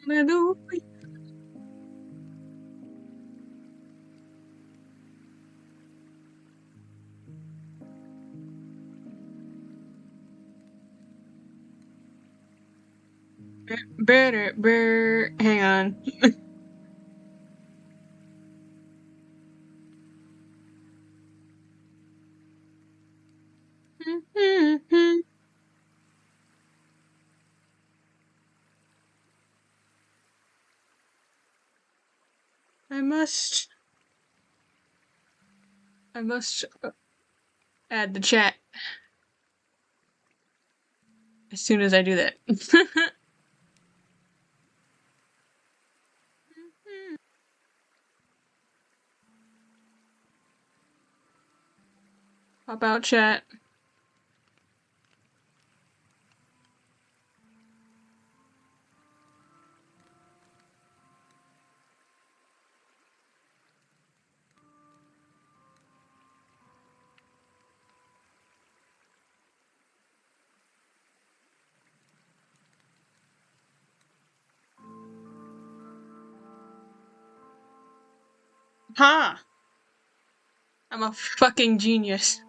Hallelujah. Better, hang on. I must add the chat as soon as I do that. Pop out chat. Ha! I'm a fucking genius.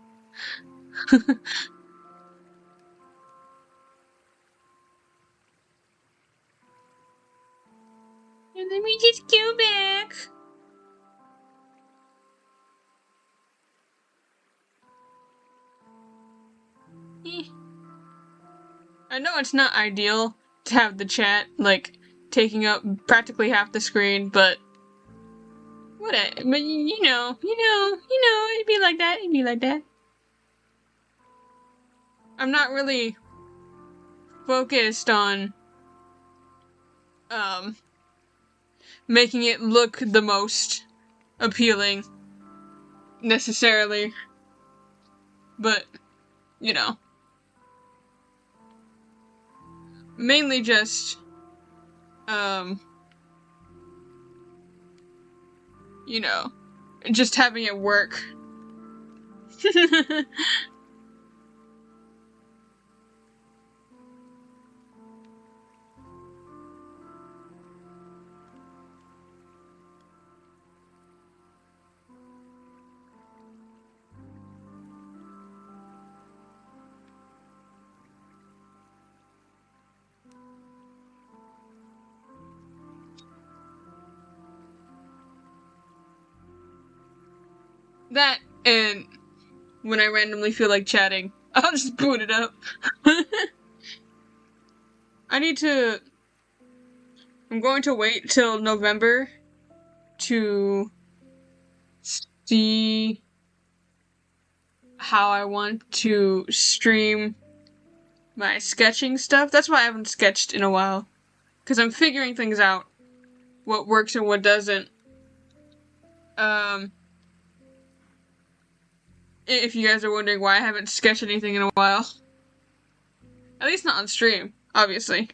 And let me just go back. I know it's not ideal to have the chat, like, taking up practically half the screen, but but you know, it'd be like that. I'm not really focused on, making it look the most appealing, necessarily. But, you know. Mainly just, you know, just having it work. That, and when I randomly feel like chatting, I'll just boot it up. I'm going to wait till November to see how I want to stream my sketching stuff. That's why I haven't sketched in a while. Because I'm figuring things out. What works and what doesn't. If you guys are wondering why I haven't sketched anything in a while. At least not on stream, obviously.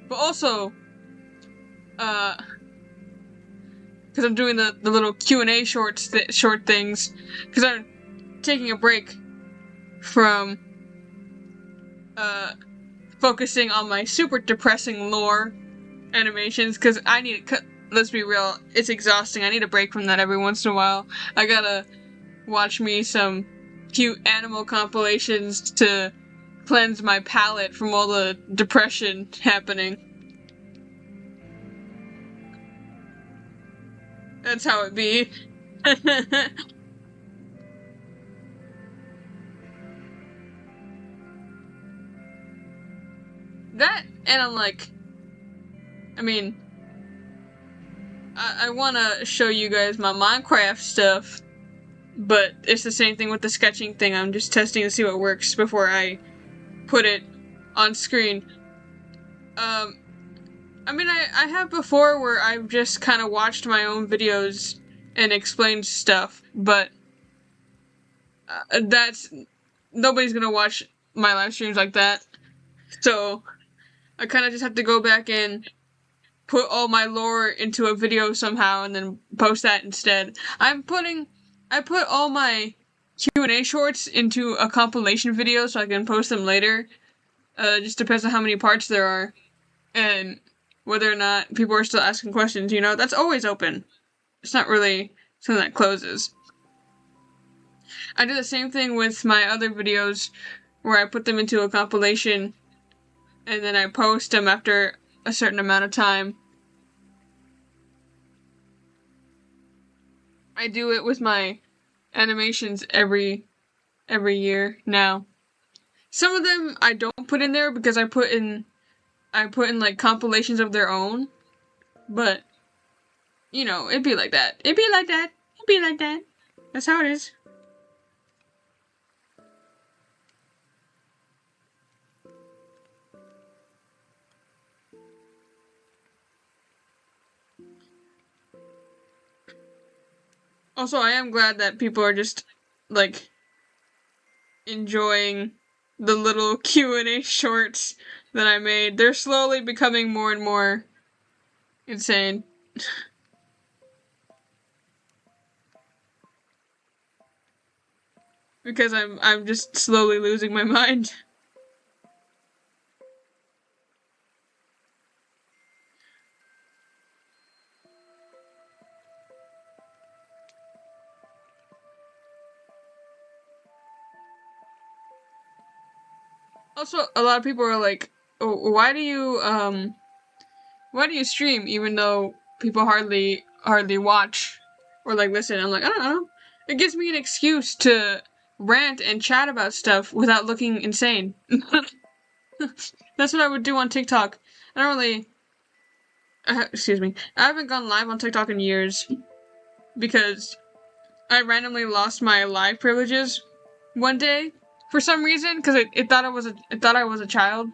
But also, because I'm doing the little Q&A short things, because I'm taking a break from, focusing on my super depressing lore animations, because I need to let's be real, it's exhausting. I need a break from that every once in a while. I gotta watch me some cute animal compilations to cleanse my palate from all the depression happening. That's how it be. That, and I'm like, I mean, I want to show you guys my Minecraft stuff, but it's the same thing with the sketching thing. I'm just testing to see what works before I put it on screen. I mean, I have before where I've just kind of watched my own videos and explained stuff, but nobody's gonna watch my live streams like that. So I kind of just have to go back and put all my lore into a video somehow and then post that instead. I put all my Q&A shorts into a compilation video so I can post them later. Just depends on how many parts there are and whether or not people are still asking questions, you know? That's always open. It's not really something that closes. I do the same thing with my other videos where I put them into a compilation and then I post them after a certain amount of time. I do it with my animations every year now. Some of them I don't put in there because I put in like compilations of their own. But you know, it'd be like that. It'd be like that. It'd be like that. That's how it is. Also, I am glad that people are just, like, enjoying the little Q&A shorts that I made. They're slowly becoming more and more insane. Because I'm just slowly losing my mind. Also, a lot of people are like, oh, why do you stream even though people hardly watch or like listen? I'm like, I don't know. It gives me an excuse to rant and chat about stuff without looking insane. That's what I would do on TikTok. I don't really excuse me. I haven't gone live on TikTok in years because I randomly lost my live privileges one day for some reason because it thought I was a child,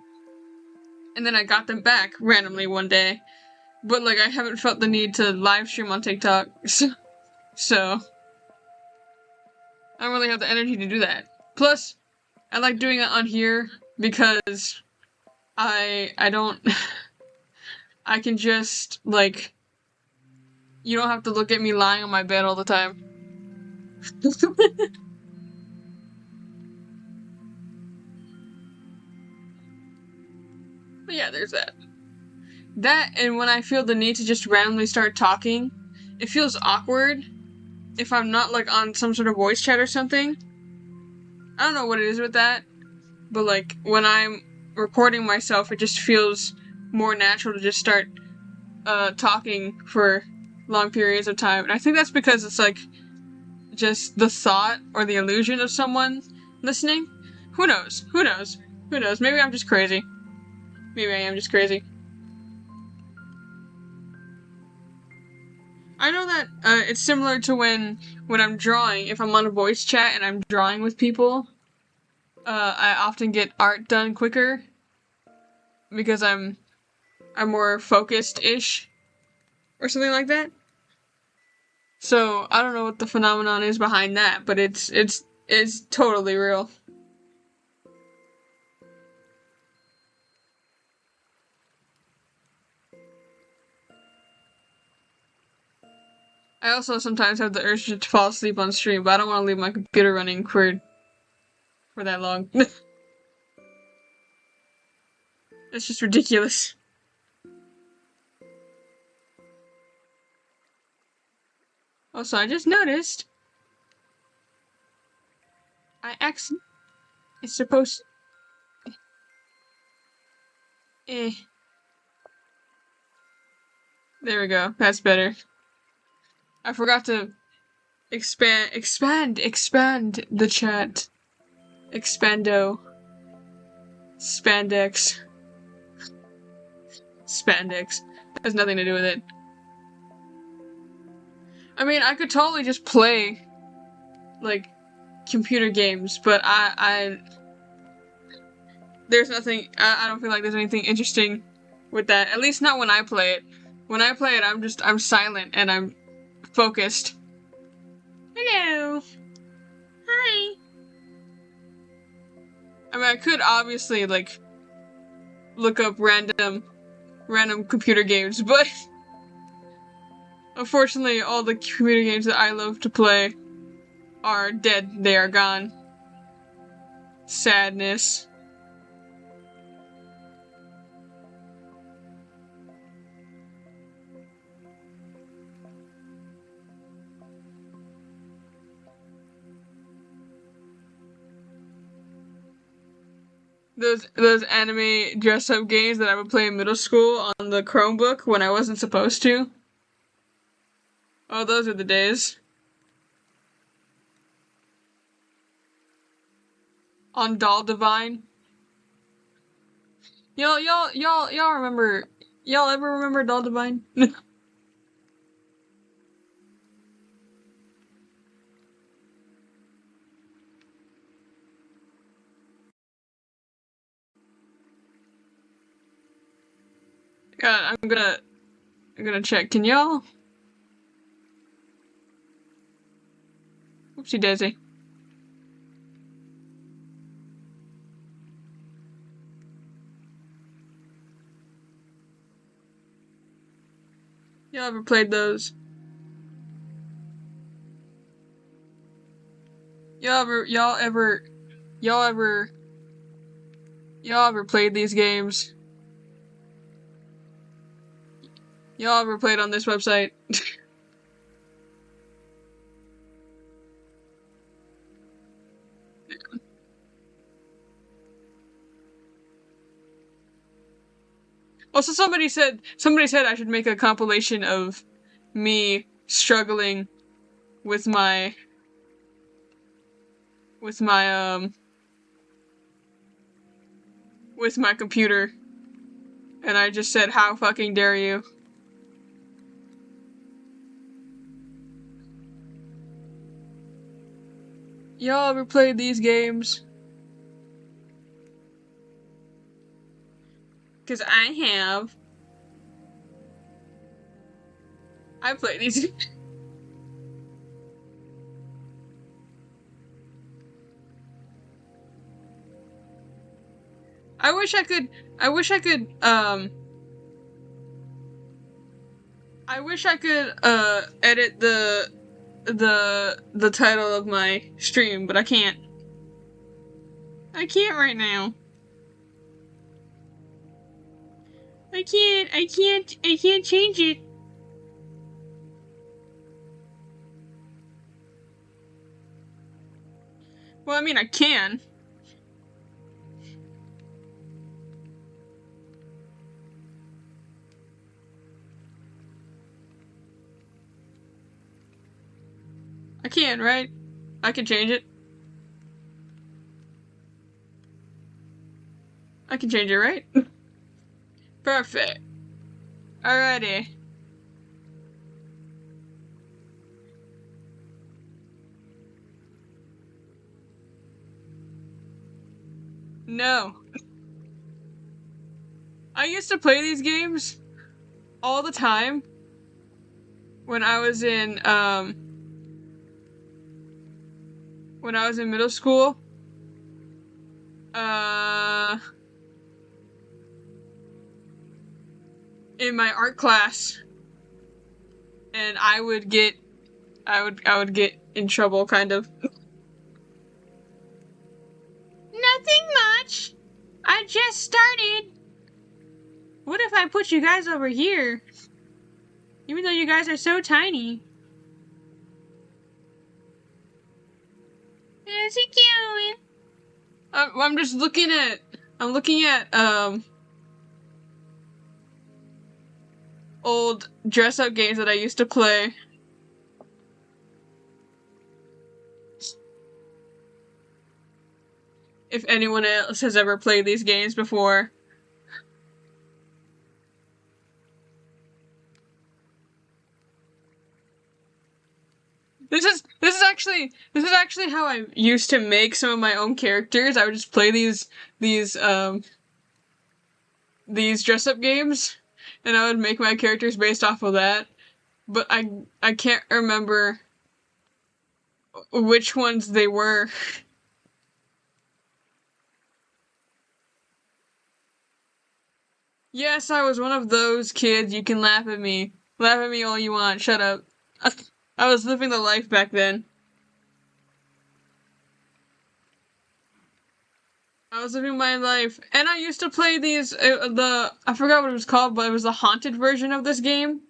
and then I got them back randomly one day. But like I haven't felt the need to live stream on TikTok, so I don't really have the energy to do that. Plus, I like doing it on here because I don't I can just like you don't have to look at me lying on my bed all the time. But yeah, there's that. That, and when I feel the need to just randomly start talking, it feels awkward if I'm not, like, on some sort of voice chat or something. I don't know what it is with that, but, like, when I'm recording myself, it just feels more natural to just start, talking for long periods of time. And I think that's because it's, like, just the thought or the illusion of someone listening. Who knows? Who knows? Who knows? Maybe I'm just crazy. Maybe I am just crazy. I know that it's similar to when I'm drawing. If I'm on a voice chat and I'm drawing with people, I often get art done quicker because I'm more focused-ish or something like that. So I don't know what the phenomenon is behind that, but it's totally real. I also sometimes have the urge to fall asleep on stream, but I don't want to leave my computer running for that long. It's just ridiculous. Also, I just noticed it's supposed there we go. That's better. I forgot to expand the chat. Expando. Spandex. Spandex. Has nothing to do with it. I mean, I could totally just play, like, computer games, but there's nothing, I don't feel like there's anything interesting with that. At least not when I play it. When I play it, I'm silent and I'm focused. Hello. Hi. I mean, I could obviously, like, look up random computer games, but unfortunately, all the computer games that I love to play are dead. They are gone. Sadness. Those anime dress up games that I would play in middle school on the Chromebook when I wasn't supposed to. Oh, those are the days. On Doll Divine. Y'all remember? Y'all ever remember Doll Divine? God, I'm gonna check. Can y'all? Oopsie daisy. Y'all ever played those? Y'all ever y'all ever y'all ever y'all ever played these games? Y'all ever played on this website? Also, somebody said I should make a compilation of me struggling with my with my with my computer, and I just said, "How fucking dare you?" Y'all ever played these games? Cause I have. I played these. I wish I could. I wish I could. I wish I could. Edit the title of my stream, but I can't. I can't right now. I can't. I can't. I can't change it. Well, I mean, I can. I can, right? I can change it. I can change it, right? Perfect. Alrighty. No. I used to play these games all the time when I was in middle school. Uh in my art class, and I would get in trouble, kind of. Nothing much. I just started. What if I put you guys over here? Even though you guys are so tiny. How's it going? I'm just looking at. I'm looking at old dress up games that I used to play. If anyone else has ever played these games before. This is actually how I used to make some of my own characters. I would just play these dress up games, and I would make my characters based off of that. But I can't remember which ones they were. Yes, I was one of those kids. You can laugh at me. Laugh at me all you want. Shut up. I was living the life back then. I was living my life, and I used to play these. I forgot what it was called, but it was the haunted version of this game.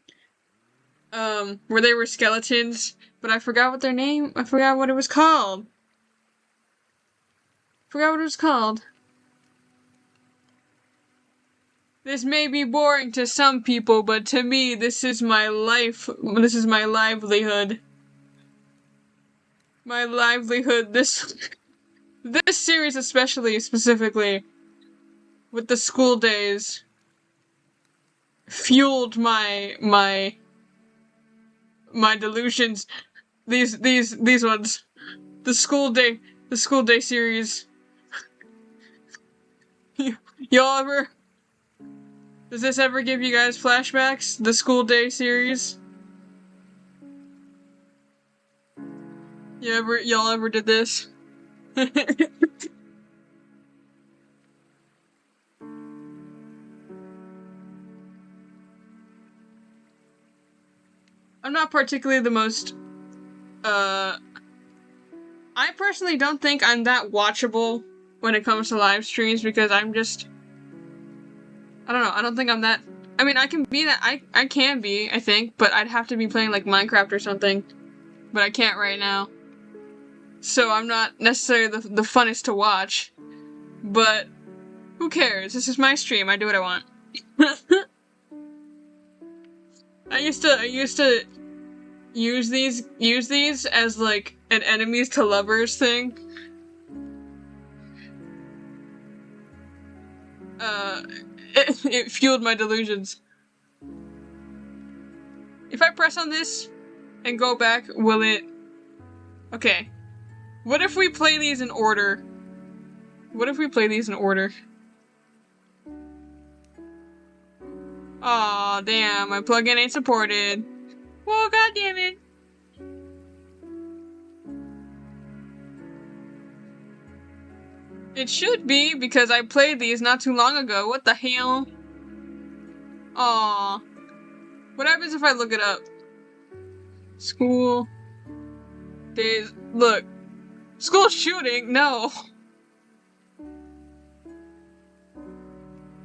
Where they were skeletons, but I forgot what their name. I forgot what it was called. Forgot what it was called. This may be boring to some people, but to me, this is my life. This is my livelihood. My livelihood. This series especially, specifically, with the school days, fueled my delusions. These ones. The school day series. Y'all ever? Does this ever give you guys flashbacks? The school day series? Y'all ever did this? I'm not particularly the most, I personally don't think I'm that watchable when it comes to live streams because I'm just, I don't know, I don't think I'm that, I mean, I can be that, I can be, I think, but I'd have to be playing like Minecraft or something, but I can't right now. So I'm not necessarily the funnest to watch, but who cares? This is my stream, I do what I want. I used to use these as like an enemies to lovers thing. It fueled my delusions. If I press on this and go back, will it? Okay. What if we play these in order? What if we play these in order? Aw, damn, my plugin ain't supported. Whoa, goddammit. It should be, because I played these not too long ago. What the hell? Aw. What happens if I look it up? School days. Look. School shooting? No.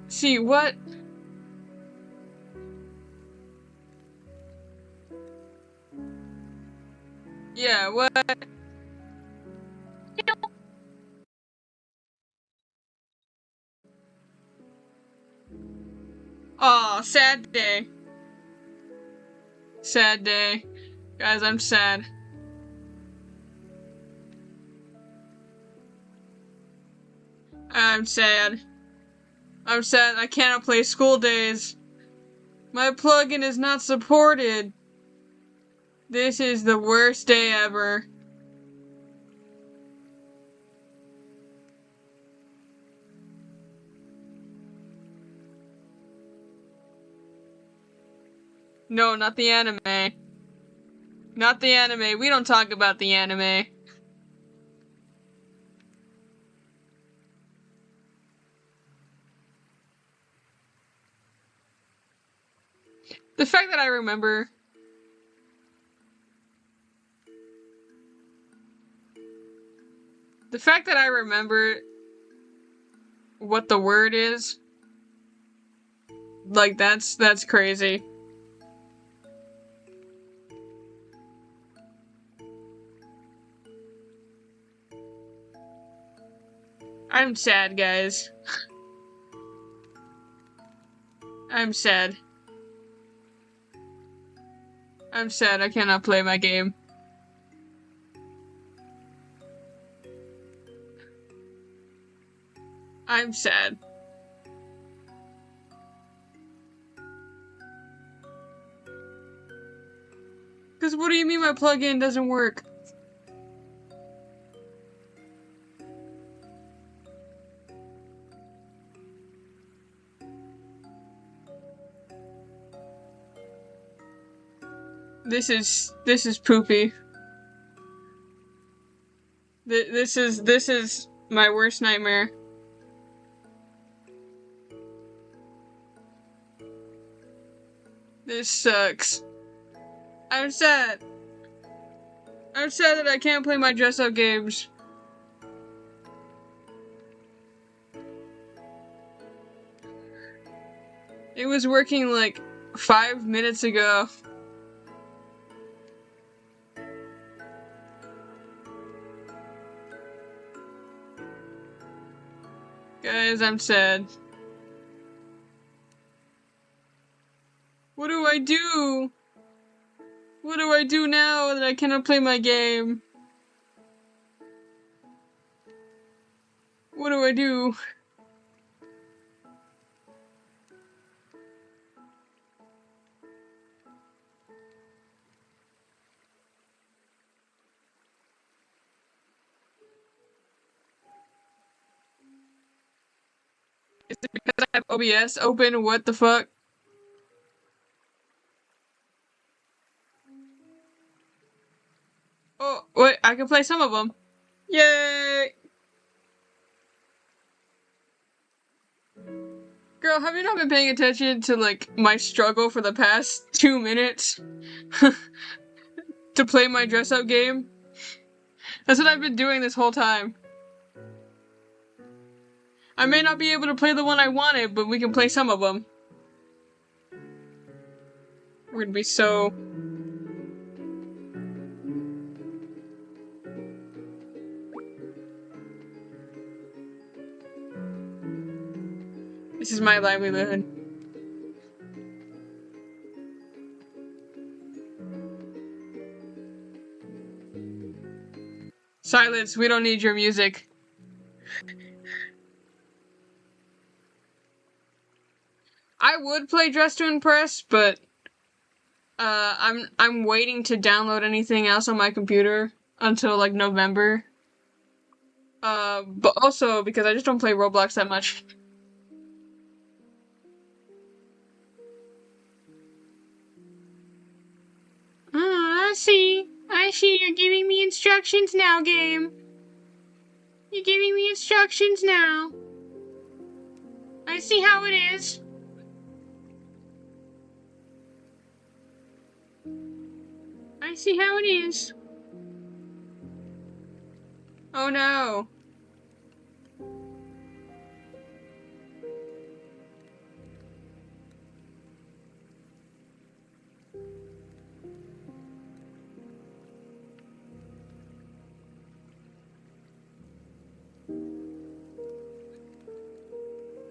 See, what? Yeah, what? Aw, sad day. Sad day. Guys, I'm sad. I'm sad. I'm sad I cannot play school days. My plugin is not supported. This is the worst day ever. No, not the anime. Not the anime. We don't talk about the anime. The fact that I remember... The fact that I remember what the word is, like, that's crazy. I'm sad, guys. I'm sad. I'm sad I cannot play my game. I'm sad. Cause what do you mean my plugin doesn't work? This is poopy. This is my worst nightmare. This sucks. I'm sad. I'm sad that I can't play my dress-up games. It was working like 5 minutes ago. Guys, I'm sad. What do I do? What do I do now that I cannot play my game? What do I do? Is it because I have OBS open? What the fuck? Oh, wait, I can play some of them. Yay! Girl, have you not been paying attention to, like, my struggle for the past 2 minutes? To play my dress-up game? That's what I've been doing this whole time. I may not be able to play the one I wanted, but we can play some of them. We're gonna be so... This is my livelihood. Silence, we don't need your music. I would play Dress to Impress, but I'm waiting to download anything else on my computer until like November. But also because I just don't play Roblox that much. I see. I see you're giving me instructions now, game. You're giving me instructions now. I see how it is. I see how it is. Oh no.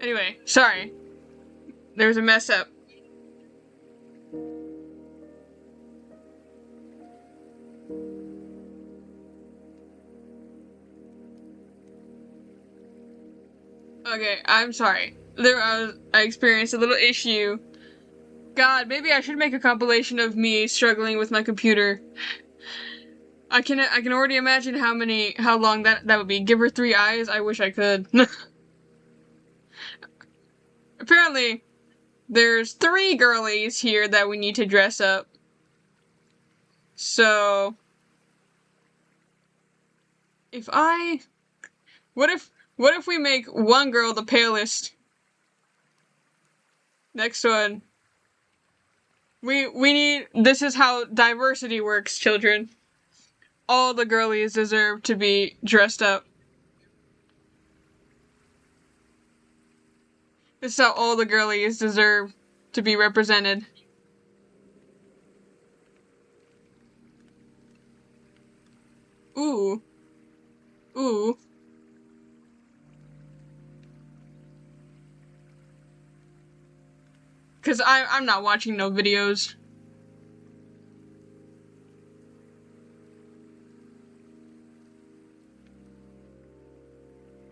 Anyway, sorry. There was a mess up. Okay, I'm sorry. I experienced a little issue. God, maybe I should make a compilation of me struggling with my computer. I can already imagine how long that would be. Give her 3 eyes? I wish I could. Apparently, there's 3 girlies here that we need to dress up. So, what if we make one girl the palest? Next one. This is how diversity works, children. All the girlies deserve to be dressed up. This is how all the girlies deserve to be represented. Ooh. Ooh. Cause I'm not watching no videos.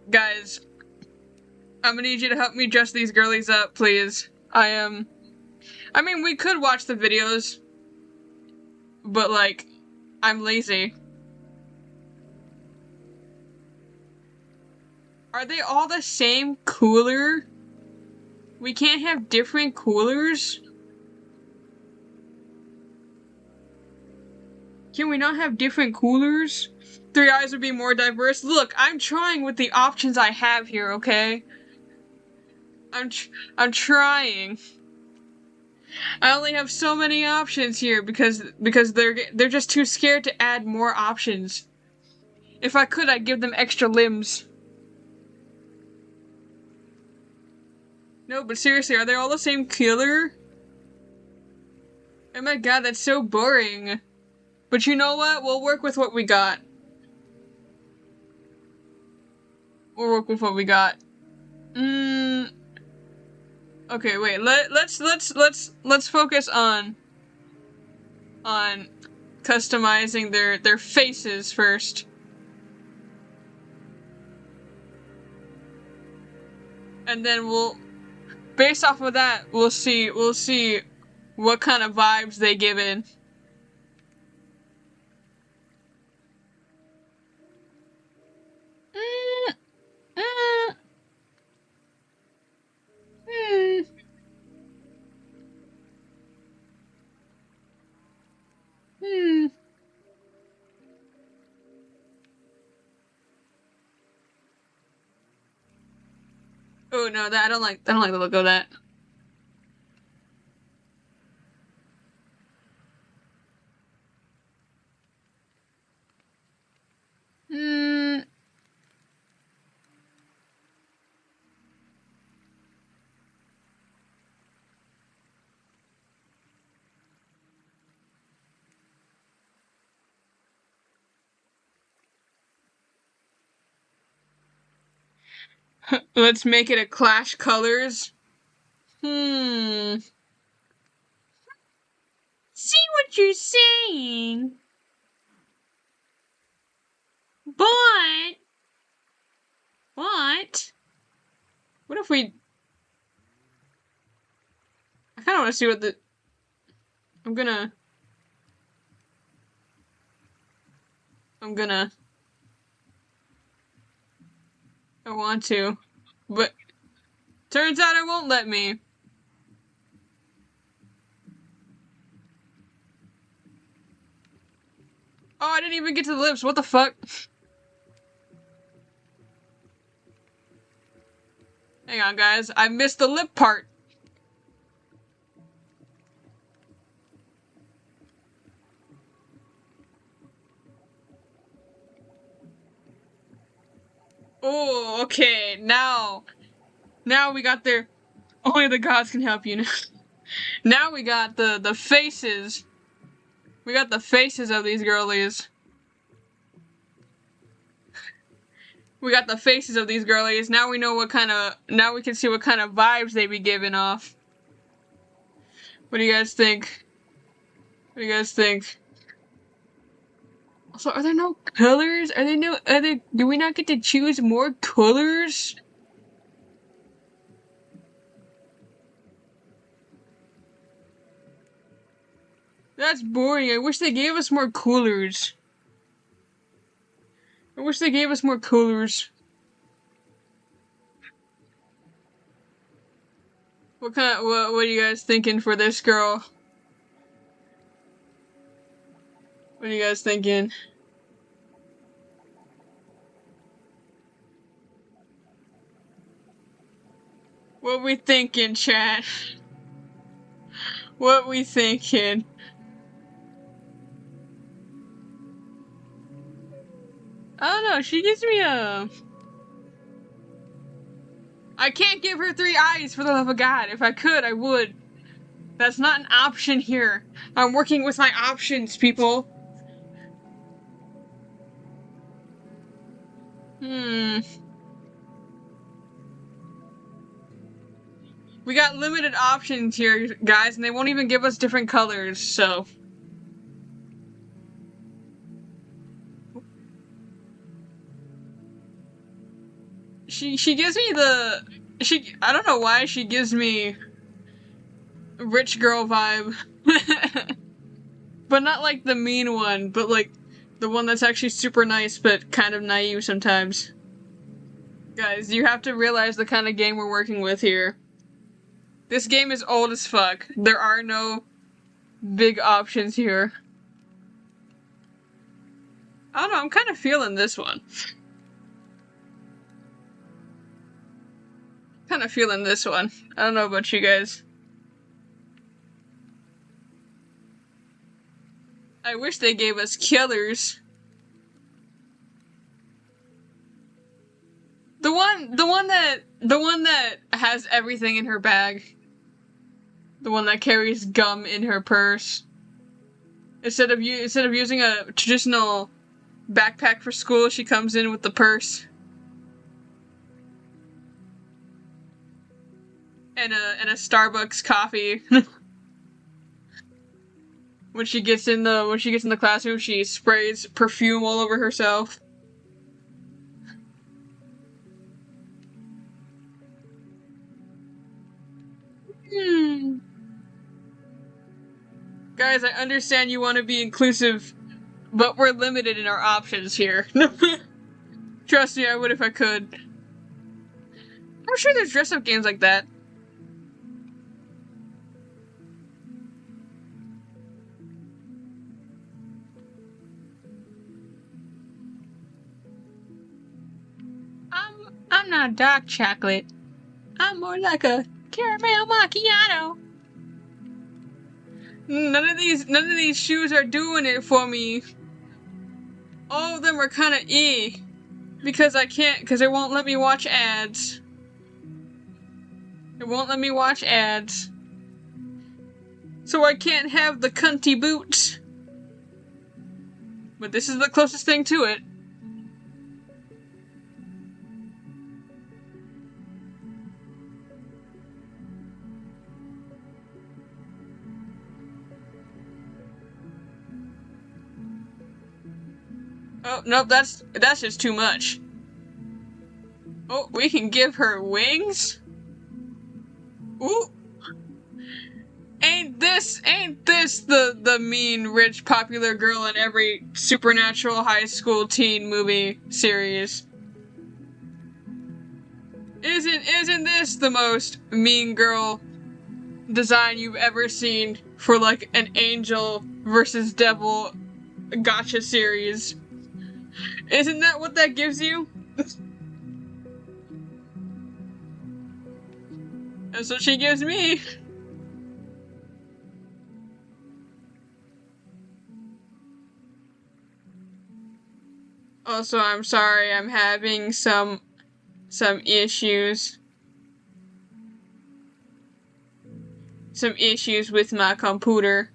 Guys, I'm gonna need you to help me dress these girlies up, please. I mean, we could watch the videos, but like, I'm lazy. Are they all the same cooler? We can't have different coolers? Can we not have different coolers? 3 eyes would be more diverse. Look, I'm trying with the options I have here, okay? I'm trying. I only have so many options here because they're just too scared to add more options. If I could, I'd give them extra limbs. No, but seriously, are they all the same color? Oh my god, that's so boring. But you know what? We'll work with what we got. We'll work with what we got. Okay, wait. Let's focus on customizing their faces first. And then based off of that, we'll see what kind of vibes they give in. Mm, mm, mm. Hmm. Oh no, that I don't like the look of that. Hmm. Let's make it a Clash Colors. Hmm. See what you're saying, but what? What if we? I kind of want to see what the. I'm gonna. I'm gonna. I want to, but turns out it won't let me. Oh, I didn't even get to the lips. What the fuck? Hang on, guys. I missed the lip part. Oh, okay. Now we got their. Only the gods can help you now. Now we got the faces. We got the faces of these girlies. We got the faces of these girlies. Now we know what kind of. Now we can see what kind of vibes they be giving off. What do you guys think? What do you guys think? Also, are there no colors? Are there no other? Do we not get to choose more colors? That's boring. I wish they gave us more colors. I wish they gave us more colors. What are you guys thinking for this girl? What are you guys thinking? What we thinking, chat? What we thinking? I don't know, she gives me a... I can't give her 3 eyes for the love of God. If I could, I would. That's not an option here. I'm working with my options, people. Hmm. We got limited options here, guys, and they won't even give us different colors, so... She gives me I don't know why she gives me rich girl vibe. But not like the mean one, but like the one that's actually super nice but kind of naive sometimes. Guys, you have to realize the kind of game we're working with here. This game is old as fuck. There are no big options here. I don't know, I'm kind of feeling this one. Kind of feeling this one. I don't know about you guys. I wish they gave us killers. The one the one that has everything in her bag. The one that carries gum in her purse. Instead of using a traditional backpack for school, she comes in with the purse. And a Starbucks coffee. When she gets in the classroom, she sprays perfume all over herself. Guys, I understand you want to be inclusive, but we're limited in our options here. Trust me, I would if I could. I'm sure there's dress-up games like that. I'm not dark chocolate. I'm more like a caramel macchiato. None of these shoes are doing it for me. All of them are kind of because it won't let me watch ads. It won't let me watch ads. So I can't have the cunty boots. But this is the closest thing to it. Oh, nope, that's just too much. Oh, we can give her wings? Ooh. Ain't this the mean, rich, popular girl in every supernatural high school teen movie series? Isn't this the most mean girl design you've ever seen for like an angel versus devil gotcha series? Isn't that what that gives you? That's what she gives me. Also, I'm sorry, I'm having some issues. Some issues with my computer.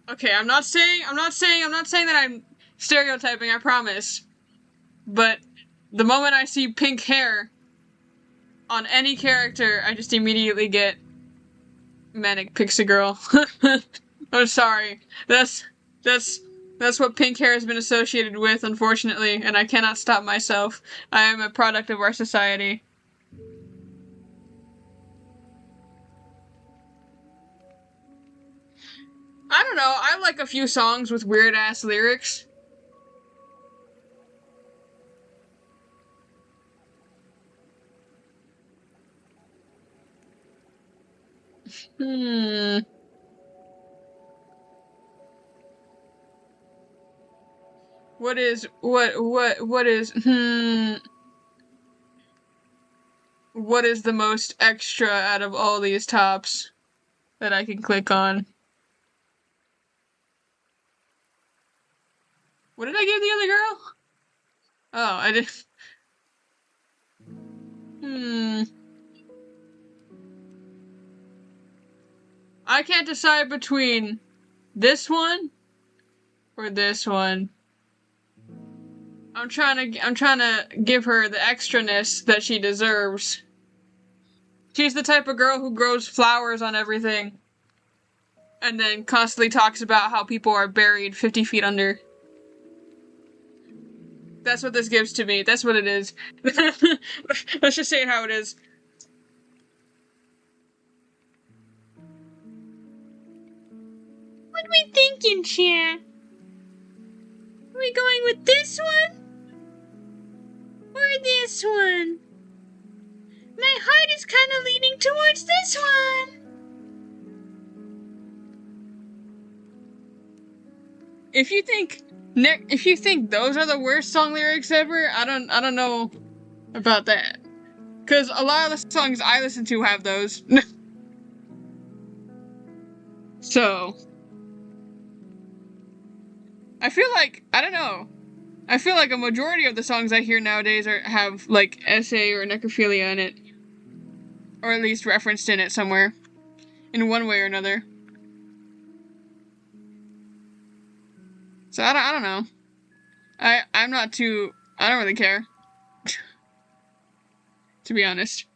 Okay, I'm not saying that I'm stereotyping, I promise. But the moment I see pink hair on any character, I just immediately get Manic Pixie Girl. I'm sorry. That's what pink hair has been associated with, unfortunately, and I cannot stop myself. I am a product of our society. I don't know, I like a few songs with weird-ass lyrics. Hmm. What is the most extra out of all these tops that I can click on? What did I give the other girl? Oh, I did. I can't decide between this one or this one. I'm trying to give her the extraness that she deserves. She's the type of girl who grows flowers on everything. And then constantly talks about how people are buried 50 feet under. That's what this gives to me. That's what it is. Let's just say it how it is. What are we thinking, Cher? Are we going with this one? Or this one? My heart is kind of leaning towards this one. If you think those are the worst song lyrics ever, I don't know about that. Because a lot of the songs I listen to have those. So, I feel like, I don't know. I feel like a majority of the songs I hear nowadays have, like, SA or necrophilia in it. Or at least referenced in it somewhere. In one way or another. So, I don't know. I'm not too... I don't really care. To be honest.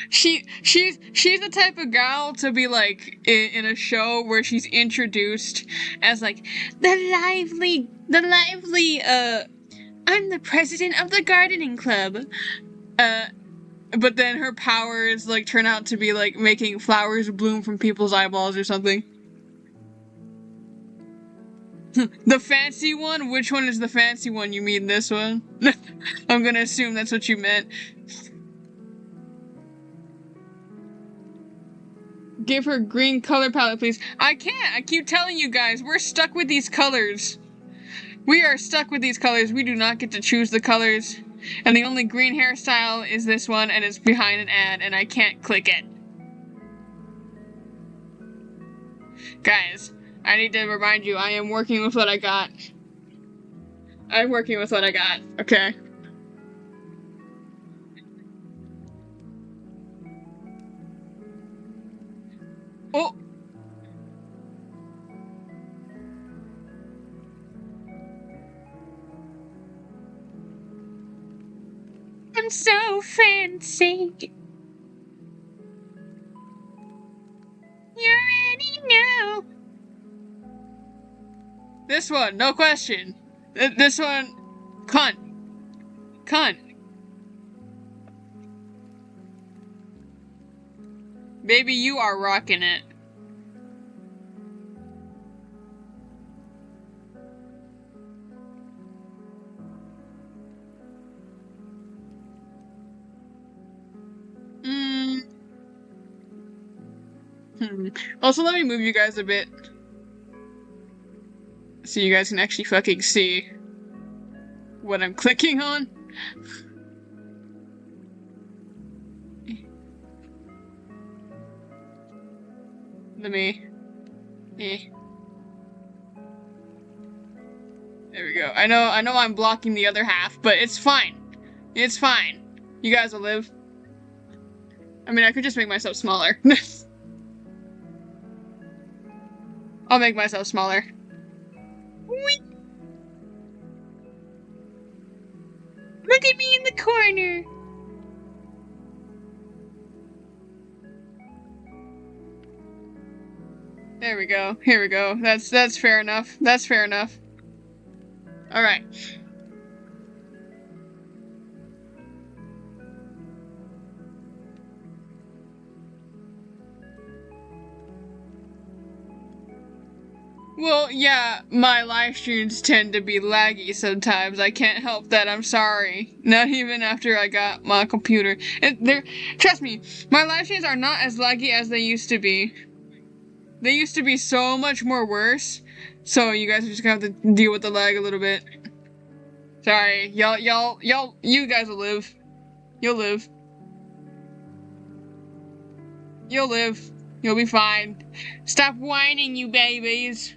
She's the type of gal to be like in a show where she's introduced as like the lively I'm the president of the gardening club, but then her powers like turn out to be like making flowers bloom from people's eyeballs or something. The fancy one? Which one is the fancy one? You mean this one? I'm gonna assume that's what you meant. Give her green color palette, please. I can't! I keep telling you guys, we're stuck with these colors. We are stuck with these colors. We do not get to choose the colors. And the only green hairstyle is this one, and it's behind an ad, and I can't click it. Guys, I need to remind you, I am working with what I got. I'm working with what I got, okay? Oh! I'm so fancy. You already know. This one, no question. This one, cunt. Cunt. Baby, you are rocking it. Also, let me move you guys a bit. So you guys can actually fucking see what I'm clicking on. Let me... There we go. I know I'm blocking the other half, but it's fine. It's fine. You guys will live. I mean, I could just make myself smaller. I'll make myself smaller. Whee! Look at me in the corner! There we go. Here we go. That's fair enough. That's fair enough. Alright. Well, yeah, my live streams tend to be laggy sometimes. I can't help that, I'm sorry. Not even after I got my computer. Trust me, my live streams are not as laggy as they used to be. They used to be so much more worse. So you guys are just gonna have to deal with the lag a little bit. Sorry, you guys will live. You'll live. You'll live. You'll be fine. Stop whining, you babies.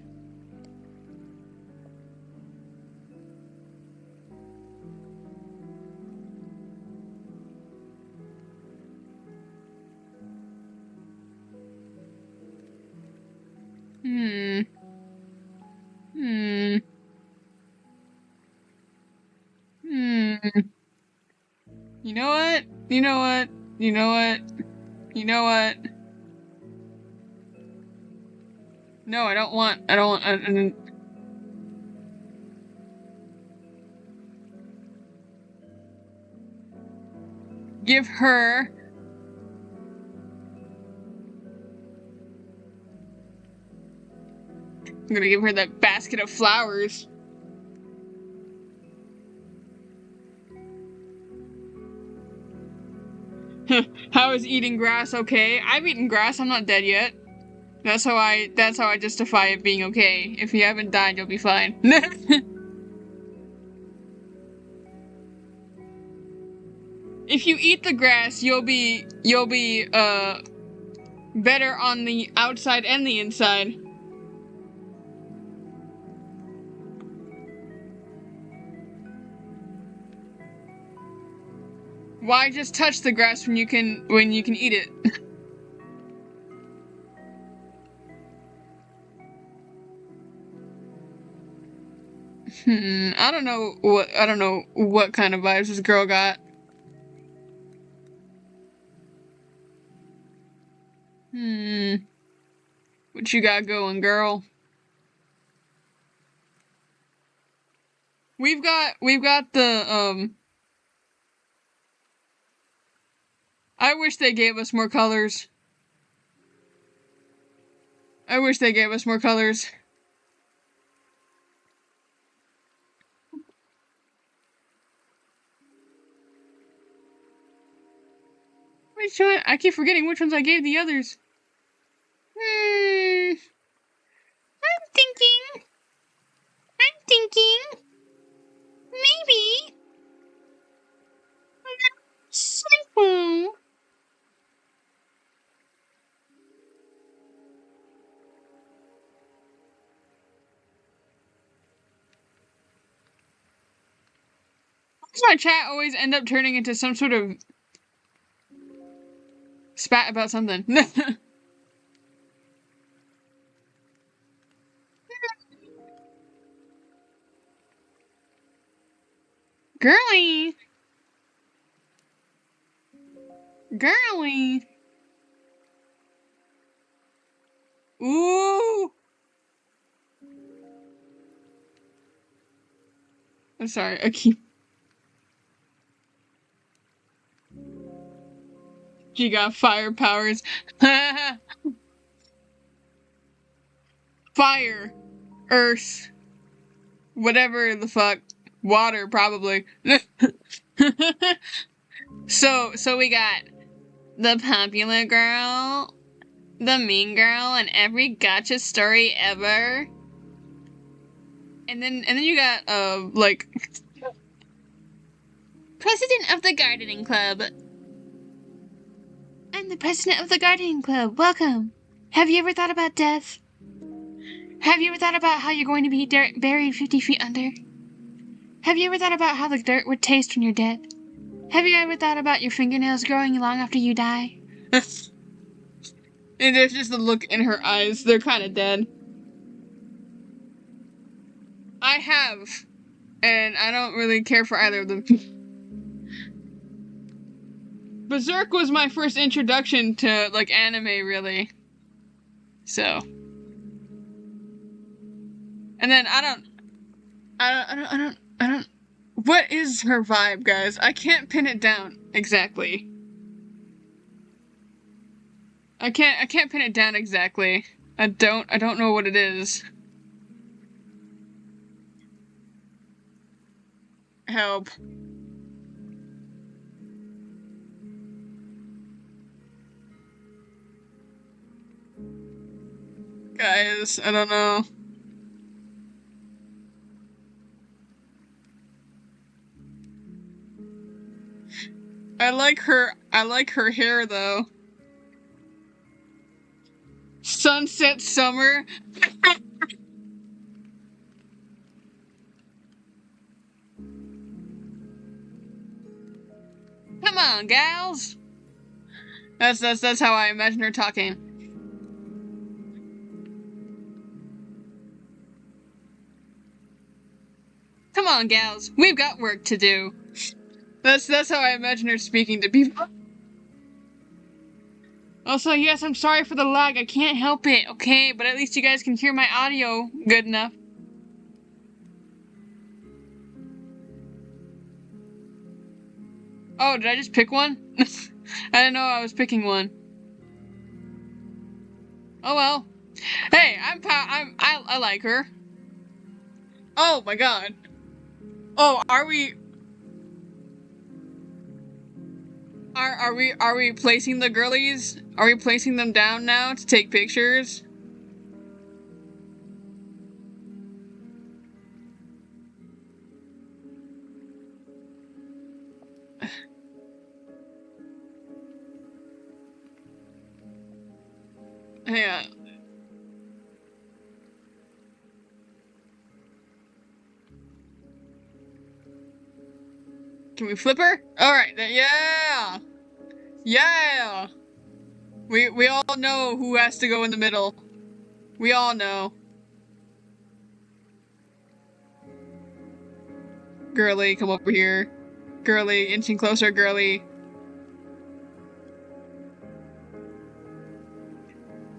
You know what? You know what? You know what? You know what? No, I don't want, give her... I'm gonna give her that basket of flowers. How is eating grass okay? I've eaten grass, I'm not dead yet. That's how I justify it being okay. If you haven't died, you'll be fine. if you eat the grass, you'll be better on the outside and the inside. Why just touch the grass when you can eat it? I don't know what kind of vibes this girl got. What you got going, girl? We've got the I wish they gave us more colors. I wish they gave us more colors. Which one? I keep forgetting which ones I gave the others. I'm thinking. Maybe. Simple. Why does my chat always end up turning into some sort of spat about something? Girly. Girly. Ooh. I'm sorry, I keep. She got fire powers. Fire. Earth. Whatever the fuck. Water, probably. So we got the popular girl, the mean girl, and every gotcha story ever. And then you got like president of the gardening club. I'm the president of the gardening club. Welcome. Have you ever thought about death? Have you ever thought about how you're going to be buried 50 feet under? Have you ever thought about how the dirt would taste when you're dead? Have you ever thought about your fingernails growing long after you die? And there's just the look in her eyes. They're kind of dead. I have. And I don't really care for either of them. Berserk was my first introduction to, like, anime, really. So. And then I don't. What is her vibe, guys? I can't pin it down exactly. I can't pin it down exactly. I don't know what it is. Help. Guys, I don't know. I like her hair though. Sunset summer. Come on, gals. That's how I imagine her talking. Come on, gals. We've got work to do. That's how I imagine her speaking to people. Also, yes, I'm sorry for the lag. I can't help it, okay? But at least you guys can hear my audio good enough. Oh, did I just pick one? I didn't know I was picking one. Oh well. Hey, I like her. Oh my god. Oh, are we placing the girlies? Are we placing them down now to take pictures? Yeah. Can we flip her? Alright, yeah! Yeah! We all know who has to go in the middle. We all know. Girly, come over here. Girly, inching closer, girly.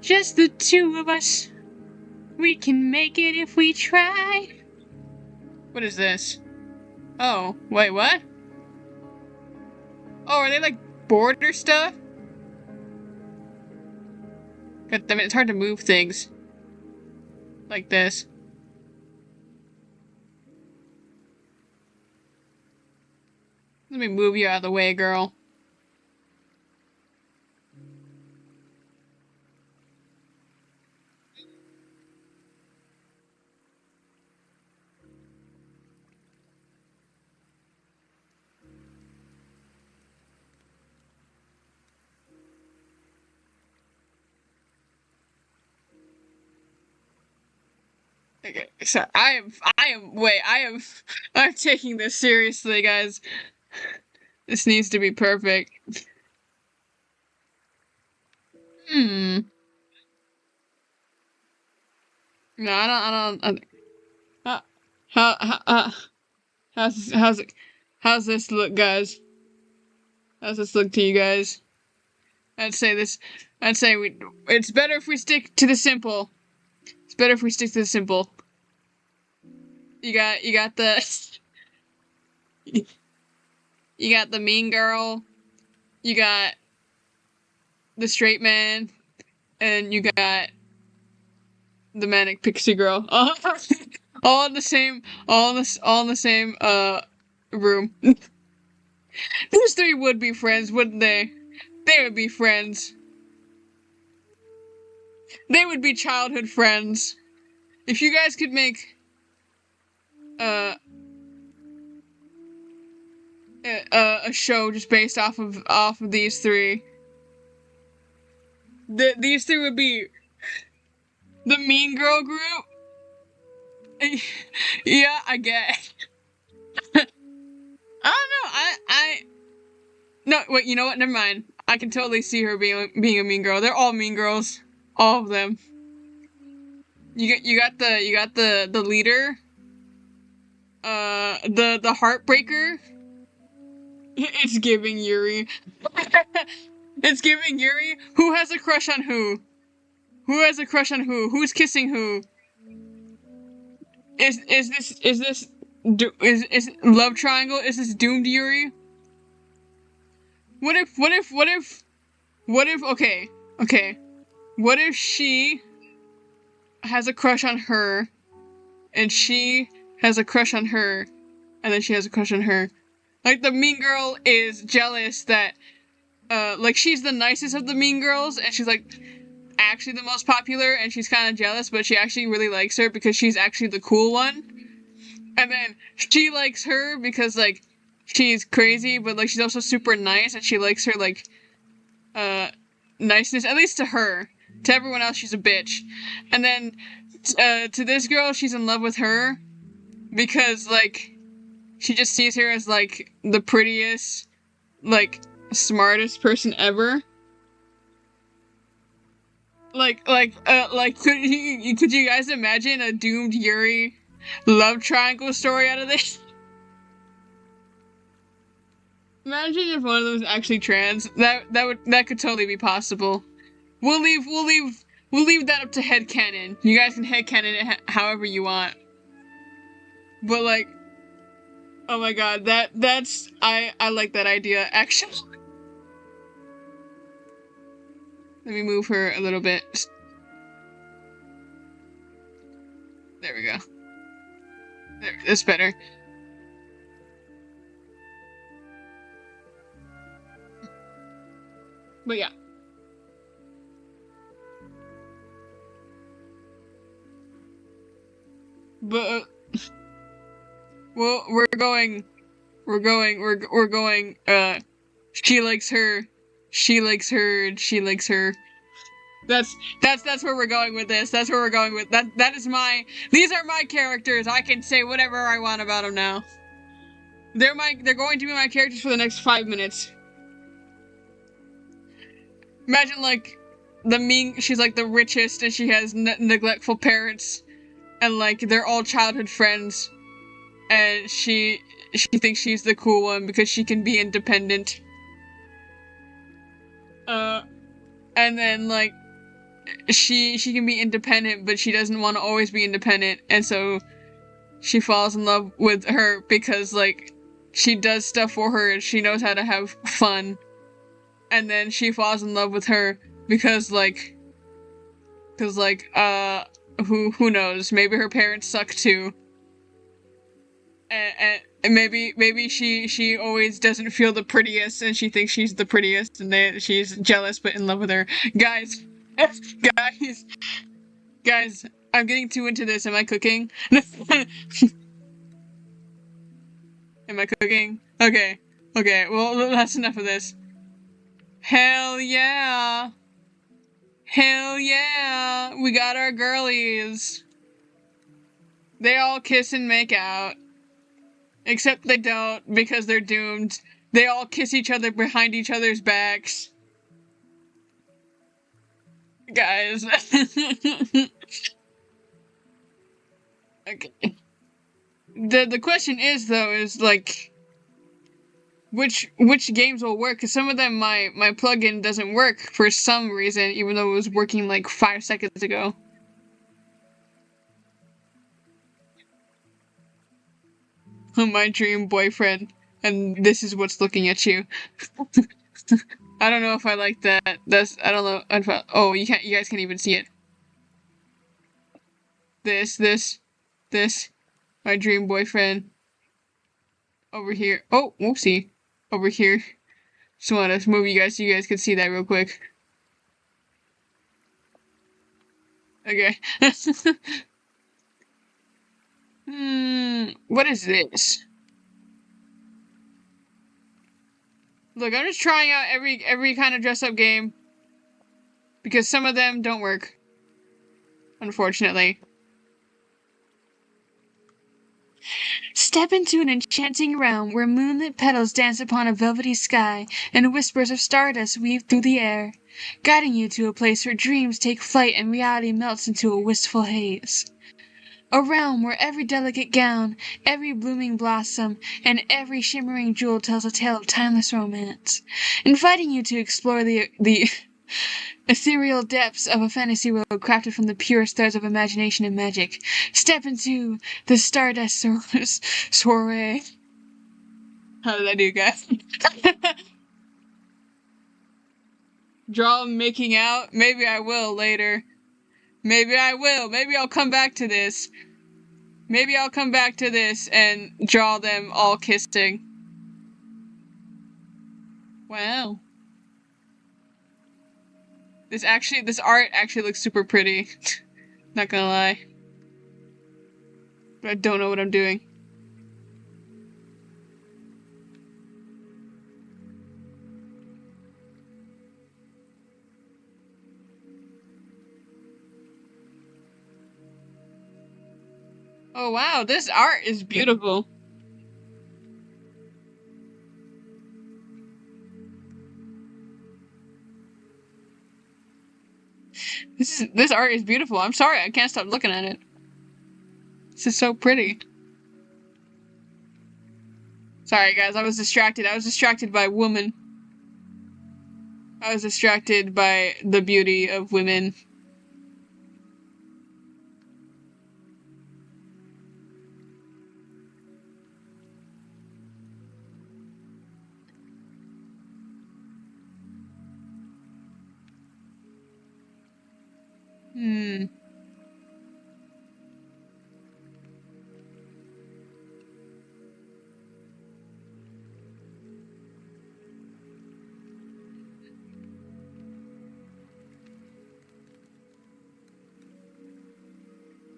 Just the two of us. We can make it if we try. What is this? Oh, wait, what? Oh, are they like border stuff? God damn it, it's hard to move things. Like this. Let me move you out of the way, girl. Okay, so I'm taking this seriously, guys. This needs to be perfect. Hmm. No, I don't, how's this look, guys? How's this look to you guys? I'd say this, I'd say it's better if we stick to the simple. It's better if we stick to the simple. You got you got the mean girl, you got the straight man, and you got the manic pixie girl. All in the same, all in the same, room. Those three would be friends, wouldn't they? They would be friends. They would be childhood friends. If you guys could make, uh, a show just based off of these three, these three would be the Mean Girl group. Yeah, I get. I don't know. No, wait. You know what? Never mind. I can totally see her being a mean girl. They're all mean girls, all of them. You got the leader. The heartbreaker. It's giving Yuri. It's giving Yuri. Who has a crush on who? Who has a crush on who? Who's kissing who? Is love triangle? Is this doomed Yuri? What if okay. What if she has a crush on her and she has a crush on her and then she has a crush on her? Like the mean girl is jealous that like she's the nicest of the mean girls and she's like actually the most popular and she's kind of jealous, but she actually really likes her because she's actually the cool one. And then she likes her because like she's crazy, but like she's also super nice and she likes her like uh niceness, at least to her. To everyone else she's a bitch. And then to this girl she's in love with her because like she just sees her as like the prettiest, like smartest person ever. Like could you guys imagine a doomed Yuri love triangle story out of this? Imagine if one of them was actually trans. That could totally be possible. We'll leave that up to headcanon. You guys can headcanon it however you want. But like, oh my god, that's I like that idea actually. Let me move her a little bit. There we go. There, that's better. But yeah. But well, we're going. She likes her. She likes her. She likes her. That's where we're going with this. That's where we're going with that. That is my. These are my characters. I can say whatever I want about them now. They're going to be my characters for the next 5 minutes. Imagine like the mean. She's like the richest, and she has neglectful parents, and like they're all childhood friends, and she thinks she's the cool one because she can be independent. Uh, and then like she can be independent, but she doesn't want to always be independent, and so she falls in love with her because like she does stuff for her and she knows how to have fun, and then she falls in love with her because who knows, maybe her parents suck too, and maybe she always doesn't feel the prettiest and she thinks she's the prettiest and she's jealous but in love with her. Guys, guys, guys, I'm getting too into this. Am I cooking? Am I cooking? Okay. Okay, well, that's enough of this. Hell yeah! Hell yeah! We got our girlies! They all kiss and make out. Except they don't, because they're doomed. They all kiss each other behind each other's backs. Guys. Okay. The question is, though, is like, which games will work? Because some of them my plugin doesn't work for some reason, even though it was working like 5 seconds ago. My dream boyfriend, and this is what's looking at you. I don't know if I like that. I don't know if oh, you guys can't even see it. This, my dream boyfriend. Over here. Oh, whoopsie. Over here. Just want to move you guys so you guys can see that real quick. Okay. What is this? Look, I'm just trying out every kind of dress-up game. Because some of them don't work. Unfortunately. Step into an enchanting realm where moonlit petals dance upon a velvety sky and whispers of stardust weave through the air, guiding you to a place where dreams take flight and reality melts into a wistful haze. A realm where every delicate gown, every blooming blossom, and every shimmering jewel tells a tale of timeless romance, inviting you to explore the ethereal depths of a fantasy world crafted from the purest threads of imagination and magic. Step into the Stardust Soiree. How did I do, guys? Draw making out? Maybe I will later. Maybe I will. Maybe I'll come back to this. Maybe I'll come back to this and draw them all kissing. Wow. This art actually looks super pretty. Not gonna lie. But I don't know what I'm doing. Oh wow, this art is beautiful. This art is beautiful. I'm sorry, I can't stop looking at it. This is so pretty. Sorry guys, I was distracted. I was distracted by woman. I was distracted by the beauty of women.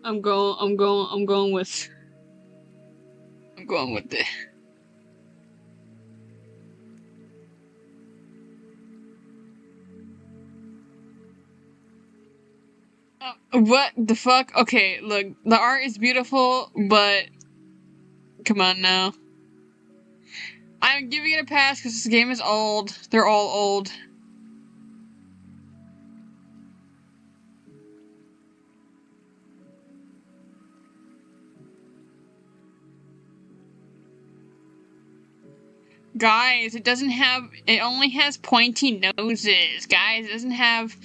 I'm going with the What the fuck? Okay, look, the art is beautiful, but come on now. I'm giving it a pass because this game is old. They're all old. Guys, it only has pointy noses. Guys, it doesn't have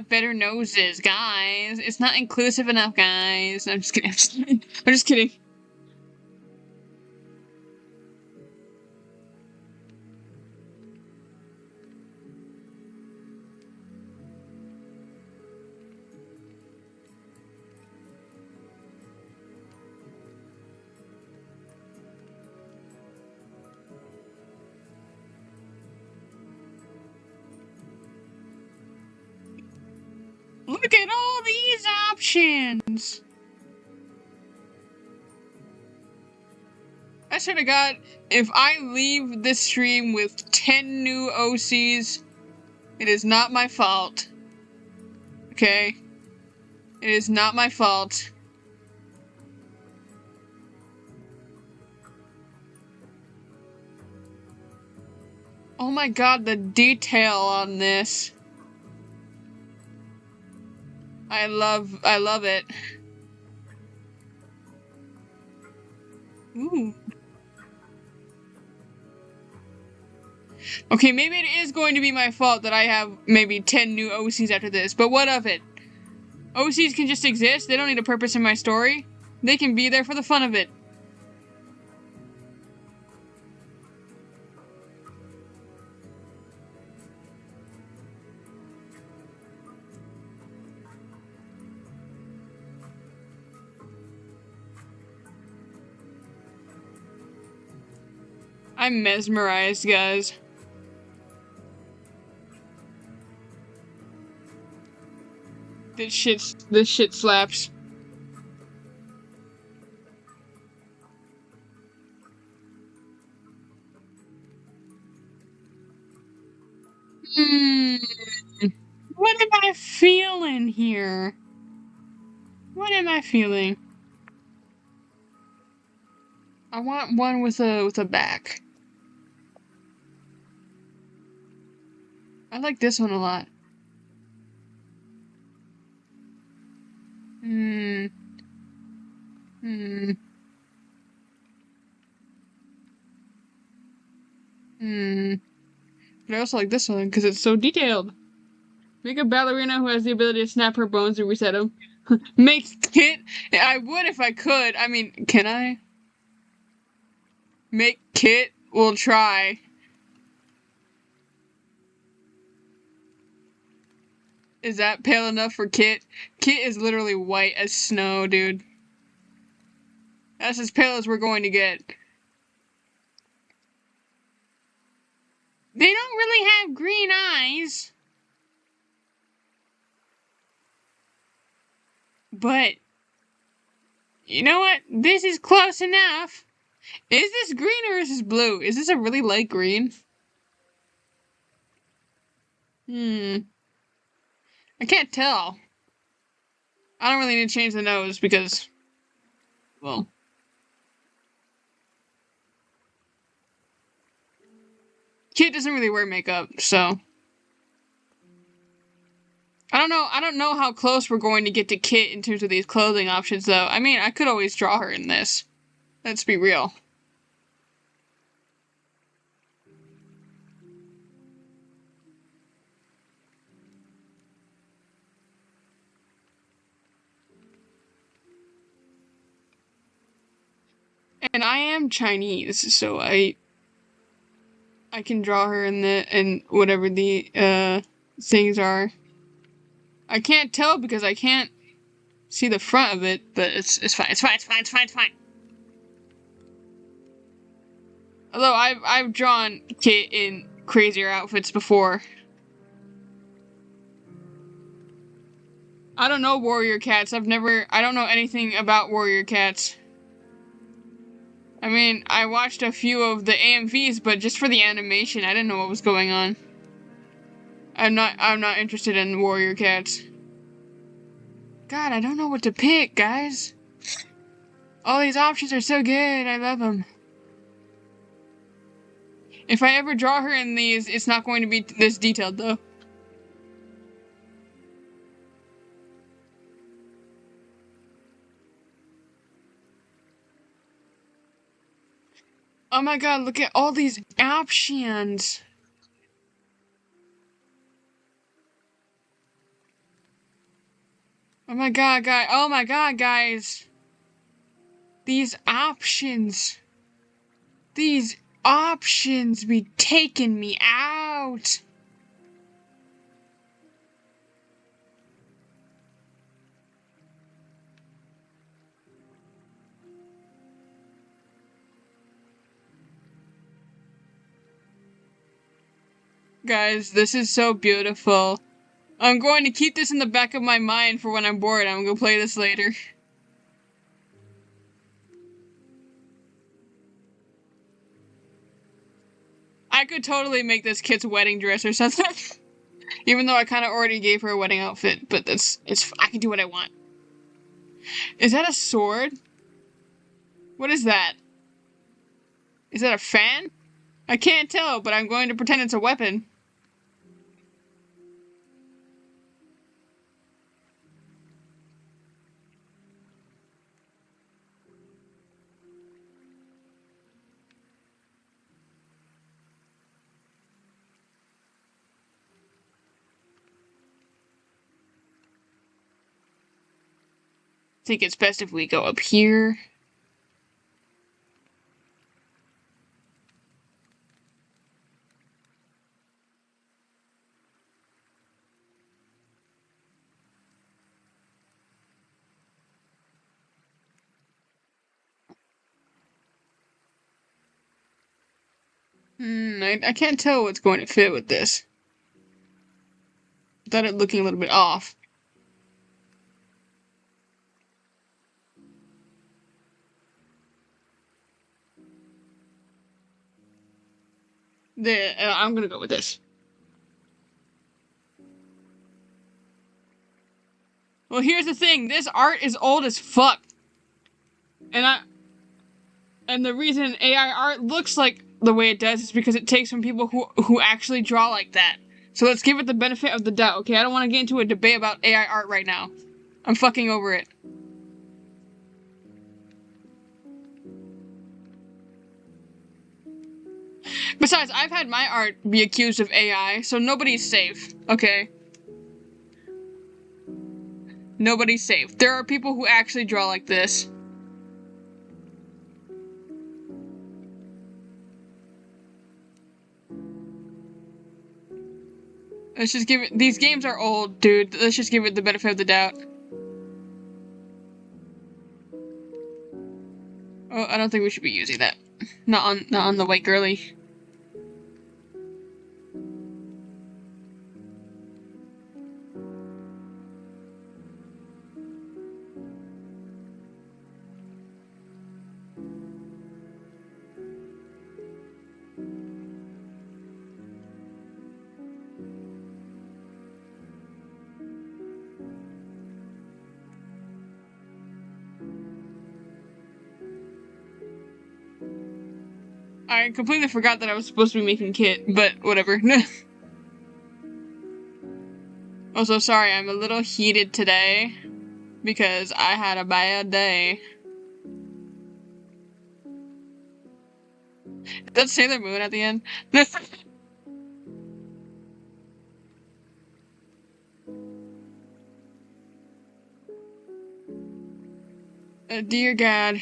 better noses. Guys, it's not inclusive enough, guys. I'm just kidding. I'm just kidding. I'm just kidding. Look at all these options! I swear to God, if I leave this stream with 10 new OCs, it is not my fault. Okay? It is not my fault. Oh my God, the detail on this. I love it. Ooh. Okay, maybe it is going to be my fault that I have maybe 10 new OCs after this, but what of it? OCs can just exist, they don't need a purpose in my story. They can be there for the fun of it. I'm mesmerized, guys. This shit slaps. What am I feeling here? What am I feeling? I want one with a back. I like this one a lot. But I also like this one because it's so detailed. Make a ballerina who has the ability to snap her bones and reset them. Make Kit? I would if I could. I mean, can I? Make Kit? We'll try. Is that pale enough for Kit? Kit is literally white as snow, dude. That's as pale as we're going to get. They don't really have green eyes. But, you know what? This is close enough. Is this green or is this blue? Is this a really light green? I can't tell. I don't really need to change the nose because, well, Kit doesn't really wear makeup, so. I don't know how close we're going to get to Kit in terms of these clothing options, though. I mean, I could always draw her in this. Let's be real. And I am Chinese, so I can draw her in whatever the things are. I can't tell because I can't see the front of it, but it's fine. It's fine. It's fine. It's fine. It's fine. Although I've drawn Kit in crazier outfits before. I don't know warrior cats. I don't know anything about warrior cats. I mean, I watched a few of the AMVs, but just for the animation, I didn't know what was going on. I'm not interested in warrior cats. god, I don't know what to pick, guys. All these options are so good. I love them. If I ever draw her in these, it's not going to be this detailed, though. Oh my god, look at all these options. Oh my god, guys. Oh my god, guys. These options. These options be taking me out. Guys, this is so beautiful. I'm going to keep this in the back of my mind for when I'm bored. I'm gonna play this later. I could totally make this kid's wedding dress or something. Even though I kind of already gave her a wedding outfit, but I can do what I want. Is that a sword? What is that? Is that a fan? I can't tell, but I'm going to pretend it's a weapon. I think it's best if we go up here. I can't tell what's going to fit with this. Without it looking a little bit off. I'm gonna go with this. Well, here's the thing. This art is old as fuck. And the reason AI art looks like the way it does is because it takes from people who actually draw like that. So let's give it the benefit of the doubt, okay? I don't want to get into a debate about AI art right now. I'm fucking over it. Besides, I've had my art be accused of AI, so nobody's safe, okay? Nobody's safe. There are people who actually draw like this. Let's just give it— these games are old, dude. Let's just give it the benefit of the doubt. Oh, I don't think we should be using that. Not on the white girly. I completely forgot that I was supposed to be making Kit, but whatever. Also, sorry, I'm a little heated today because I had a bad day. That's Sailor Moon at the end. Dear God.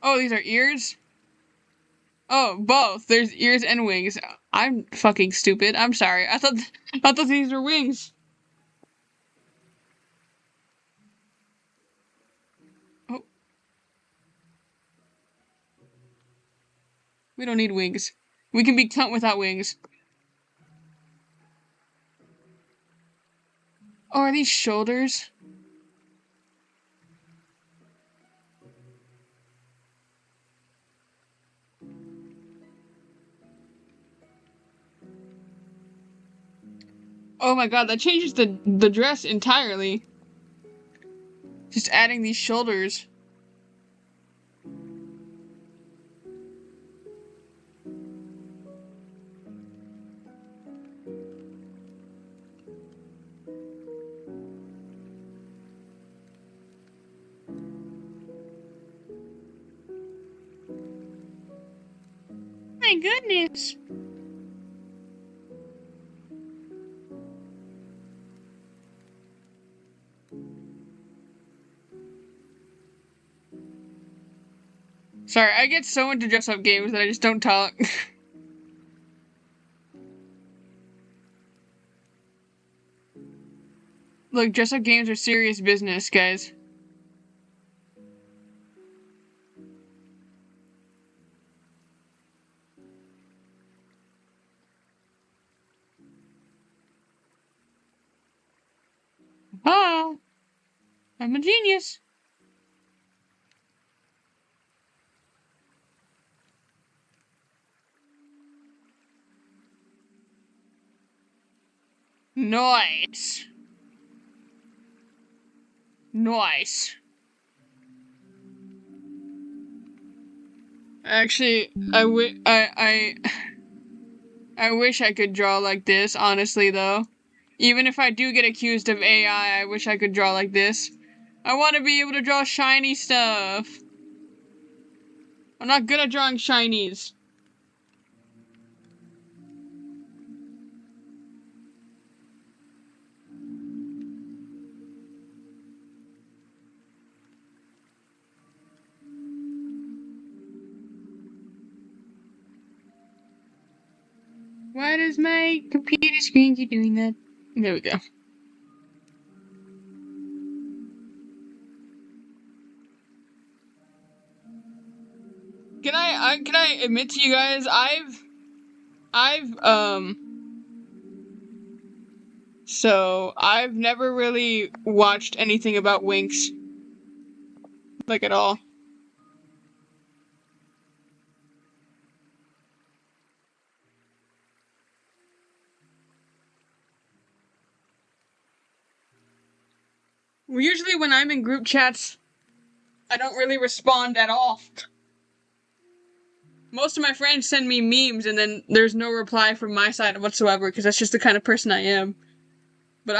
Oh, these are ears? Oh, both. There's ears and wings. I'm fucking stupid. I'm sorry. I thought these were wings. Oh. We don't need wings. We can be Cunt without wings. Oh, are these shoulders? Oh my god, that changes the dress entirely. Just adding these shoulders. My goodness. Sorry, I get so into dress-up games that I just don't talk. Look, dress-up games are serious business, guys. Ah, I'm a genius. Nice. Nice. Actually, I wish I could draw like this, honestly, though. Even if I do get accused of AI, I wish I could draw like this. I want to be able to draw shiny stuff. I'm not good at drawing shinies. Why does my computer screen keep doing that? There we go. Can I admit to you guys, I've never really watched anything about Winx. Like, at all. Usually when I'm in group chats, I don't really respond at all. Most of my friends send me memes and then there's no reply from my side whatsoever because that's just the kind of person I am. But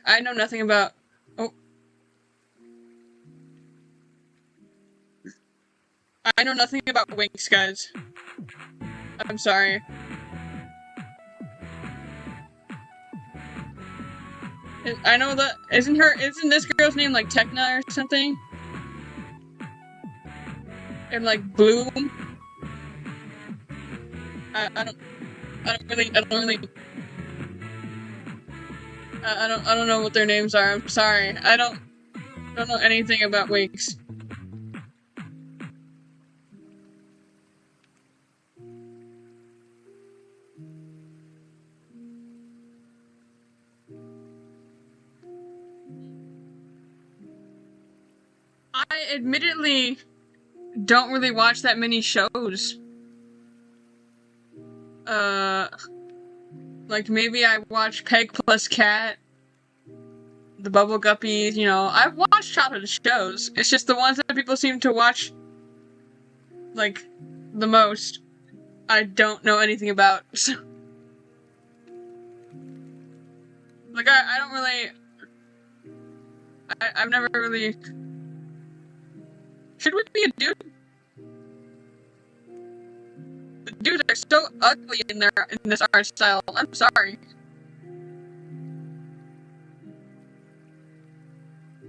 I know nothing about. Oh, I know nothing about Winx, guys. I'm sorry. I know that isn't this girl's name like Tekna or something? And like Bloom. I don't I don't know what their names are. I'm sorry. I don't know anything about Winx. I admittedly don't really watch that many shows. Like maybe I watch Peg Plus Cat, the Bubble Guppies, you know. I've watched childhood shows. It's just the ones that people seem to watch, like, the most, I don't know anything about. So, like, I don't really. I've never really. Should we be a dude? The dudes are so ugly in this art style. I'm sorry.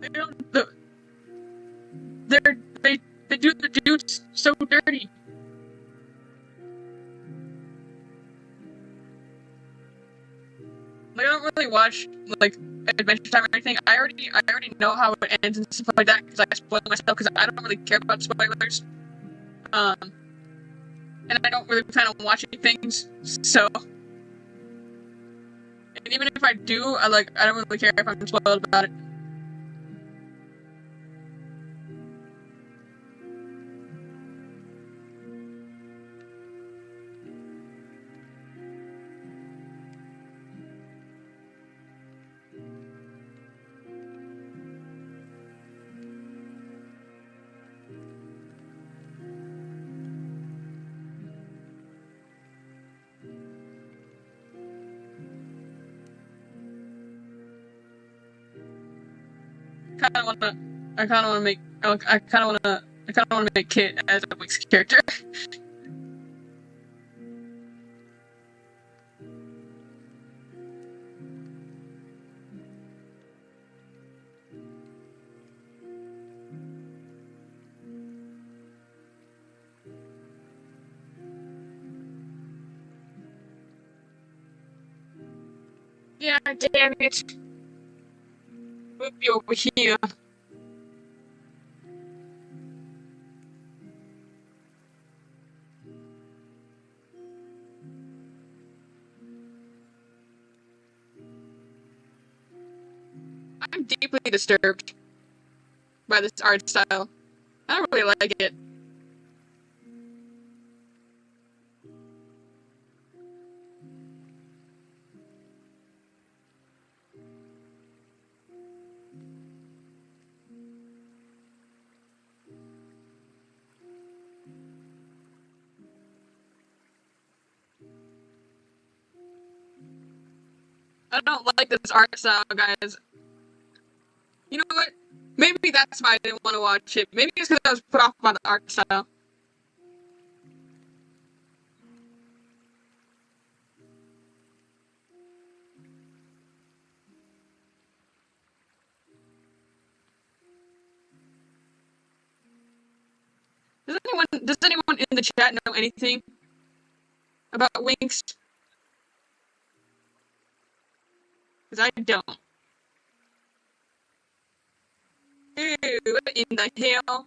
They don't. They do the dudes so dirty. Like, I don't really watch like Adventure Time or anything. I already know how it ends and stuff like that because I spoil myself because I don't really care about spoilers. And I don't really plan on watching things. So, and even if I do, I don't really care if I'm spoiled about it. kind of wanna, I kind of wanna make, I kind of wanna make Kit as a Winx character. Yeah, damn it. Move you over here. I'm deeply disturbed by this art style. I don't really like it. I don't like this art style, guys. You know what? Maybe that's why I didn't want to watch it. Maybe it's because I was put off by the art style. Does anyone in the chat know anything about Winx? Because I don't. Ew, what in the hell?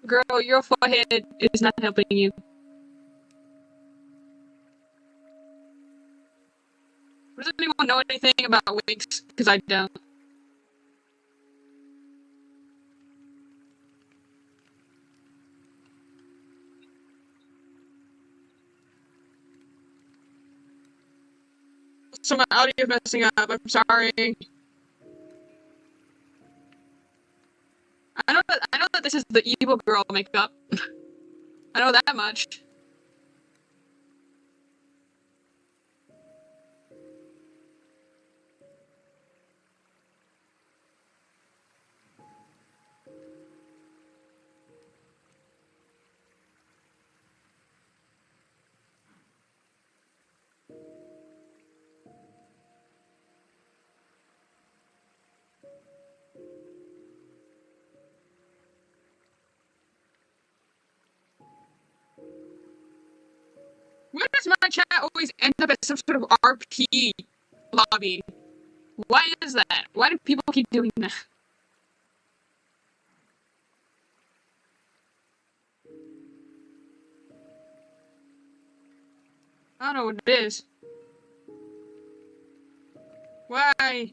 Girl, your forehead is not helping you. Does anyone know anything about Winx? Because I don't. So my audio is messing up. I'm sorry. I know that this is the evil girl makeup. I know that much. Why does my chat always end up at some sort of RP lobby? Why is that? Why do people keep doing that? I don't know what it is. Why? I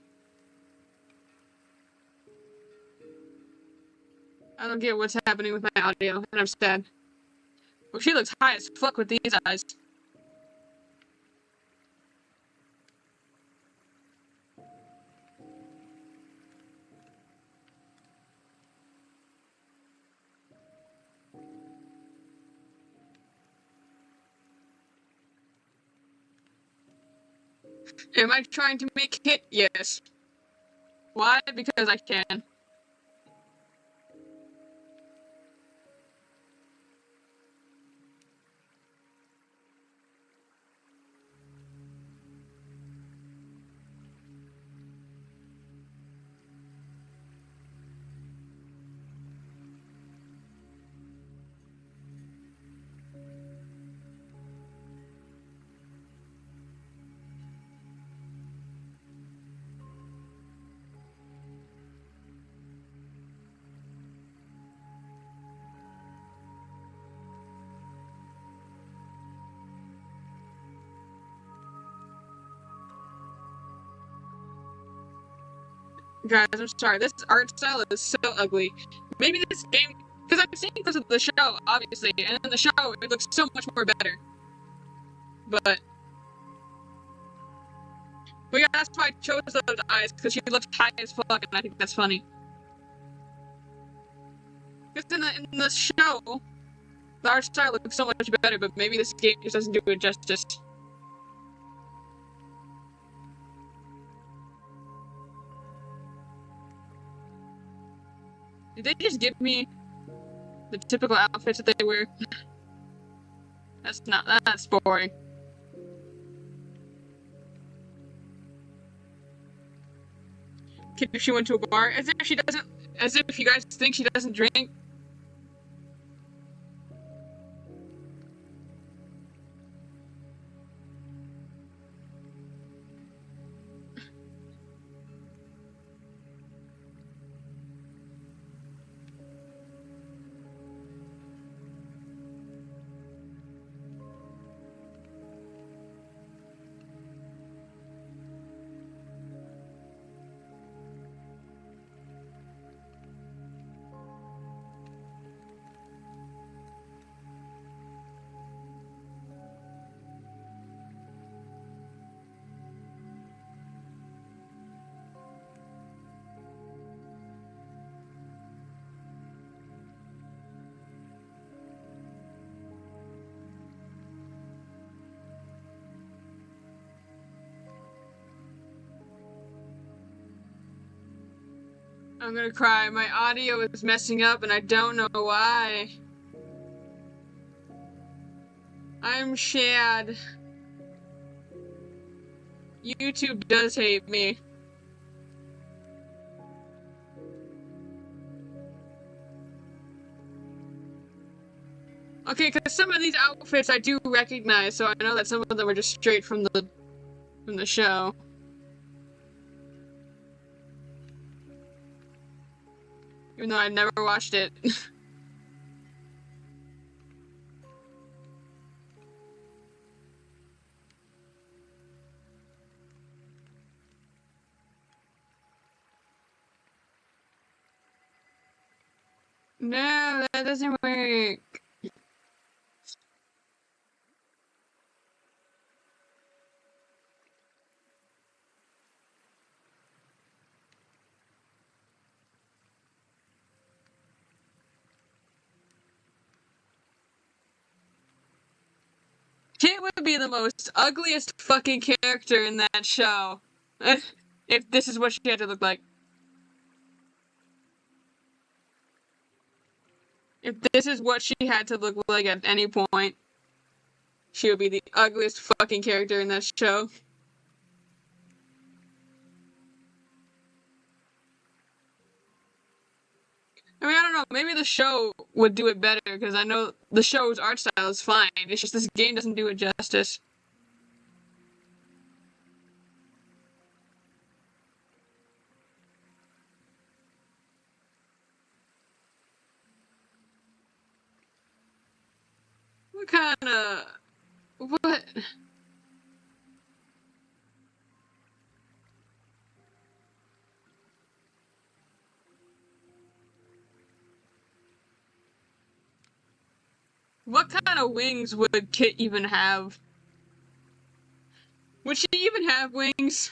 don't get what's happening with my audio, and I'm sad. Well, she looks high as fuck with these eyes. Am I trying to make it? Yes. Why? Because I can. Guys, I'm sorry. This art style is so ugly. Maybe this game, because I'm seeing clips of the show, obviously, and in the show it looks so much more better. But yeah, that's why I chose those eyes, because she looks high as fuck, and I think that's funny. Because in the show, the art style looks so much better, but maybe this game just doesn't do it justice. they just give me the typical outfits that they wear, that's boring. Kid, if she went to a bar, as if you guys think she doesn't drink. I'm gonna cry. My audio is messing up and I don't know why. I'm sad. YouTube does hate me. Okay, because some of these outfits I do recognize, so I know that some of them are just straight from the show. Even though I never watched it. No, that doesn't work. Kit would be the most ugliest fucking character in that show. If this is what she had to look like. If this is what she had to look like at any point, she would be the ugliest fucking character in that show. I mean, I don't know, maybe the show would do it better, because I know the show's art style is fine, it's just this game doesn't do it justice. What kind of... what? What kind of wings would Kit even have? Would she even have wings?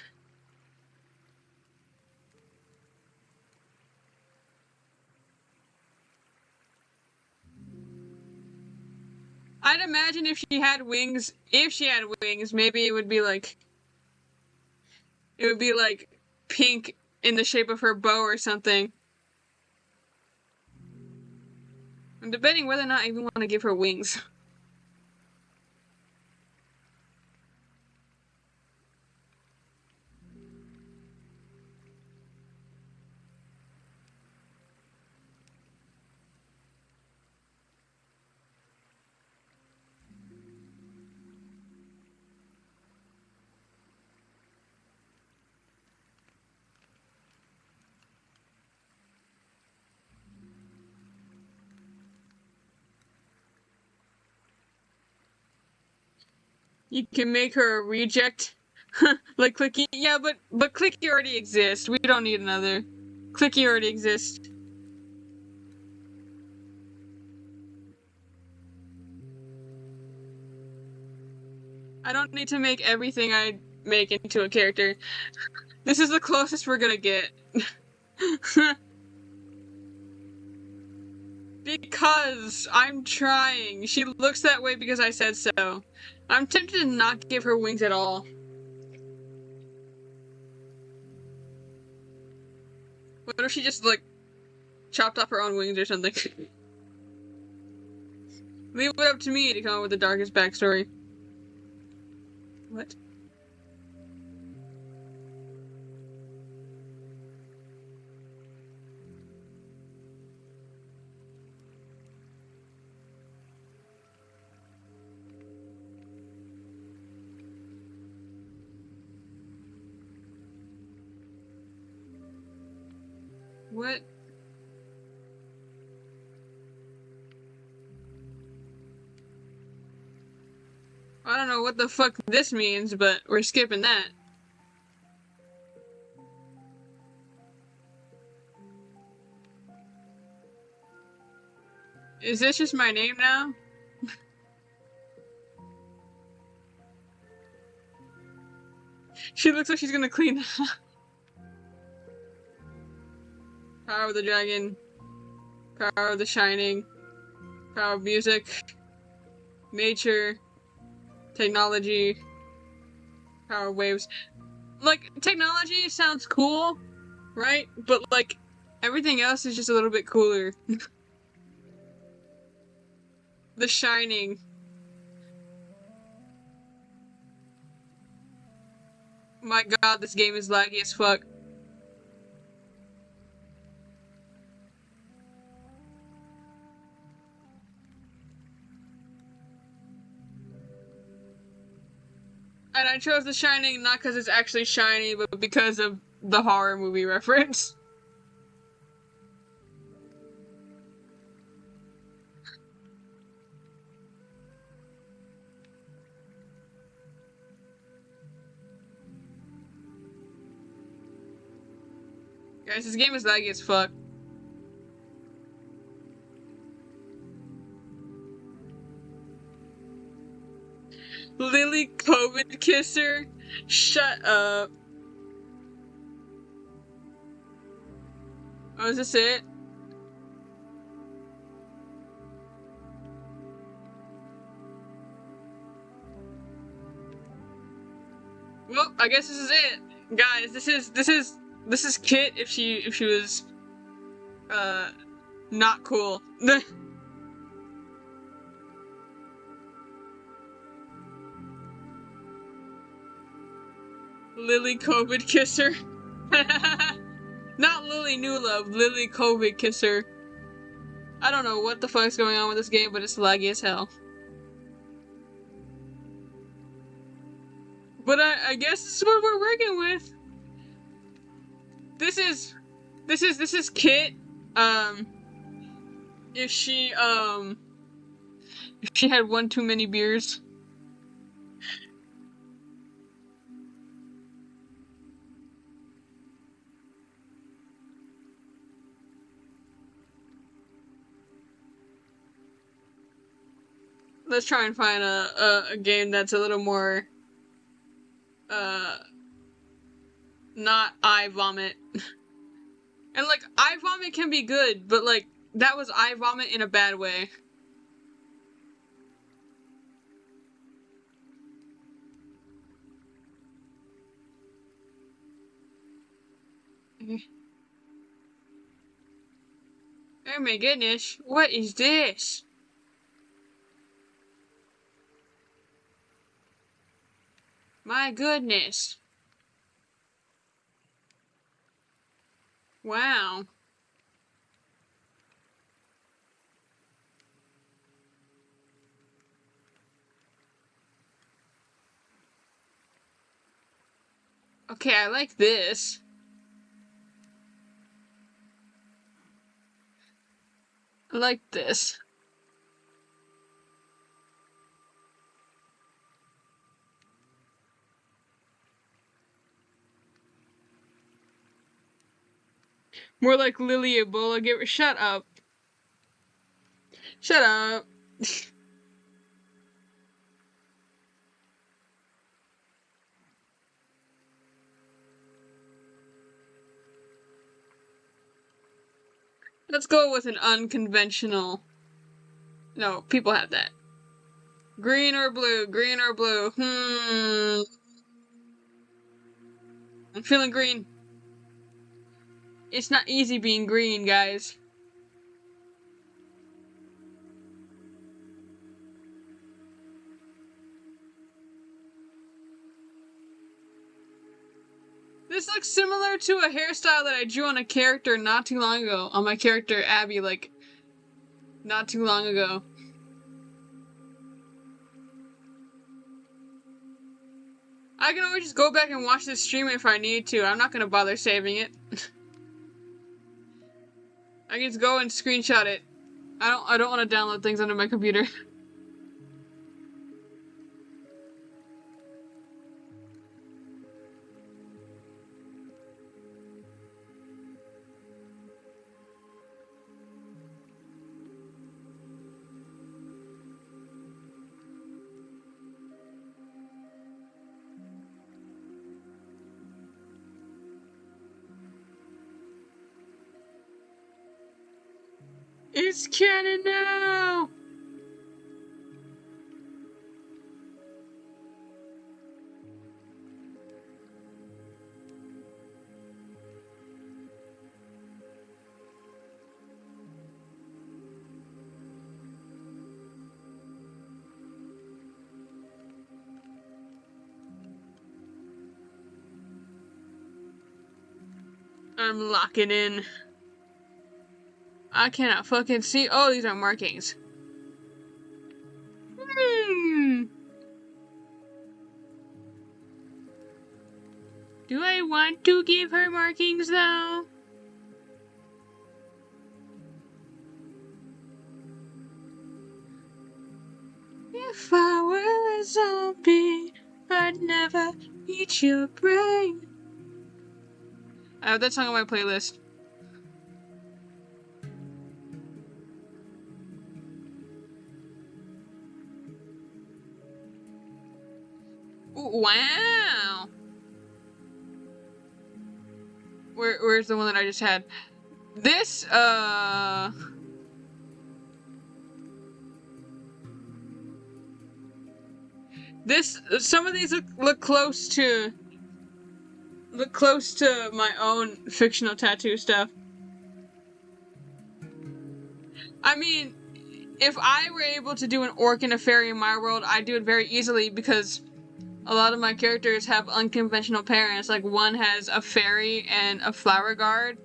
I'd imagine if she had wings, maybe it would be like pink in the shape of her bow or something. I'm debating whether or not I even want to give her wings. You can make her a reject. Like Clicky. Yeah, but Clicky already exists. We don't need another. Clicky already exists. I don't need to make everything I make into a character. This is the closest we're gonna get. Because I'm trying. She looks that way because I said so. I'm tempted to not give her wings at all. What if she chopped off her own wings or something. Leave it up to me to come up with the darkest backstory. What? What? I don't know what the fuck this means, but we're skipping that. Is this just my name now? She looks like she's gonna clean. Power of the Dragon. Power of the Shining. Power of music. Nature. Technology. Power of waves. Like, technology sounds cool, right? But, like, everything else is just a little bit cooler. The Shining. My god, this game is laggy as fuck. And I chose The Shining not because it's actually shiny, but because of the horror movie reference. Guys, this game is laggy as fuck. Lily COVID kisser? Shut up. Oh, is this it? Well, I guess this is it. Guys, this is Kit if she was not cool. Lily COVID kisser. Not Lily New Love, Lily COVID kisser. I don't know what the fuck's going on with this game, but it's laggy as hell. But I guess this is what we're working with. This is Kit. If she had one too many beers. Let's try and find a game that's a little more not eye vomit. And like eye vomit can be good, but like that was eye vomit in a bad way. Oh my goodness, what is this? My goodness. Wow. Okay, I like this. I like this. More like Lily Ebola. Shut up. Shut up. Let's go with an unconventional. No, people have that. Green or blue? Green or blue? I'm feeling green. It's not easy being green, guys. This looks similar to a hairstyle that I drew on a character not too long ago. On my character Abby, like, not too long ago. I can always just go back and watch this stream if I need to. I'm not gonna bother saving it. I can just go and screenshot it. I don't want to download things onto my computer. It's canon now! I'm locking in. I cannot fucking see. Oh, these are markings. Do I want to give her markings though? If I were a zombie, I'd never eat your brain. I have that song on my playlist. Ooh, wow! Where's the one that I just had? This, some of these look close to my own fictional tattoo stuff. I mean, if I were able to do an orc and a fairy in my world, I'd do it very easily because a lot of my characters have unconventional parents. Like, one has a fairy and a flower guard.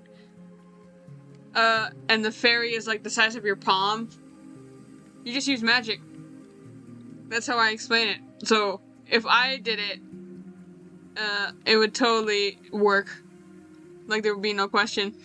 And the fairy is like the size of your palm. You just use magic. That's how I explain it. So, if I did it, it would totally work. Like, there would be no question.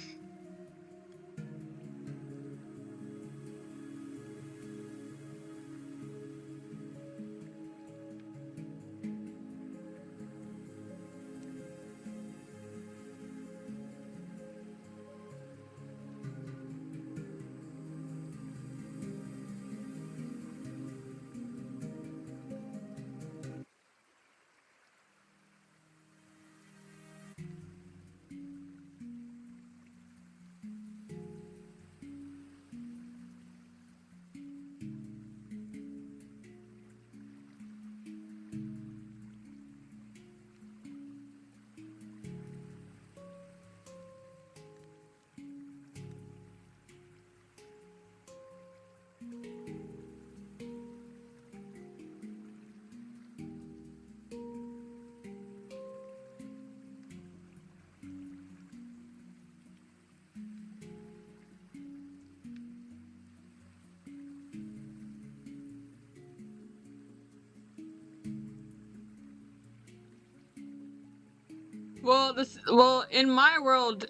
Well, in my world,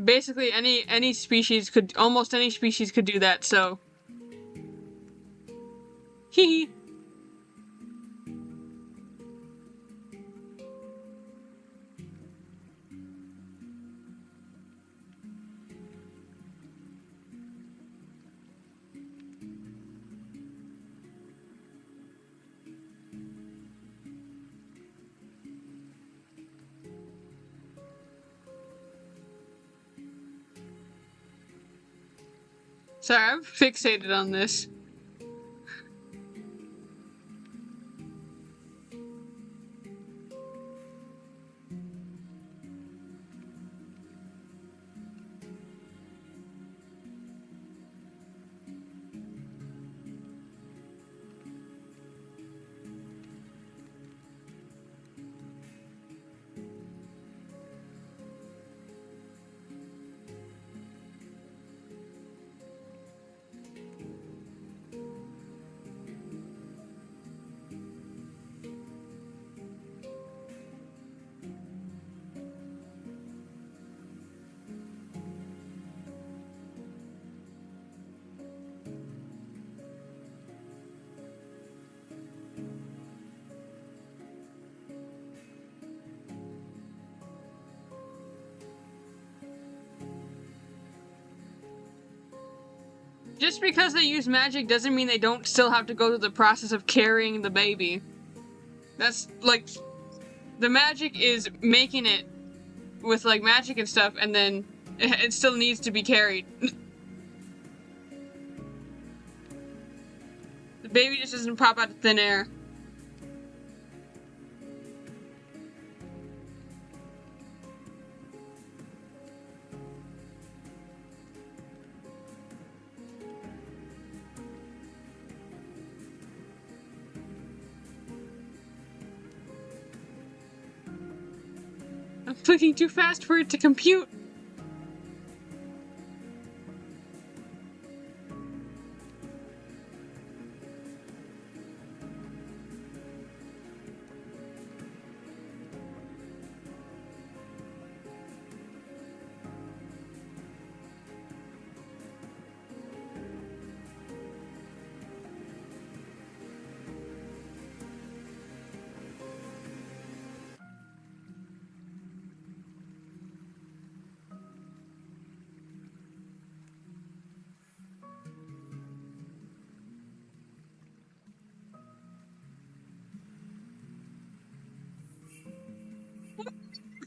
basically any species could, almost any species could do that, so. Hee hee. Sorry, I'm fixated on this. Just because they use magic doesn't mean they don't still have to go through the process of carrying the baby. That's, like, the magic is making it with, like, magic and stuff, and then it still needs to be carried. The baby just doesn't pop out of thin air. I'm clicking too fast for it to compute.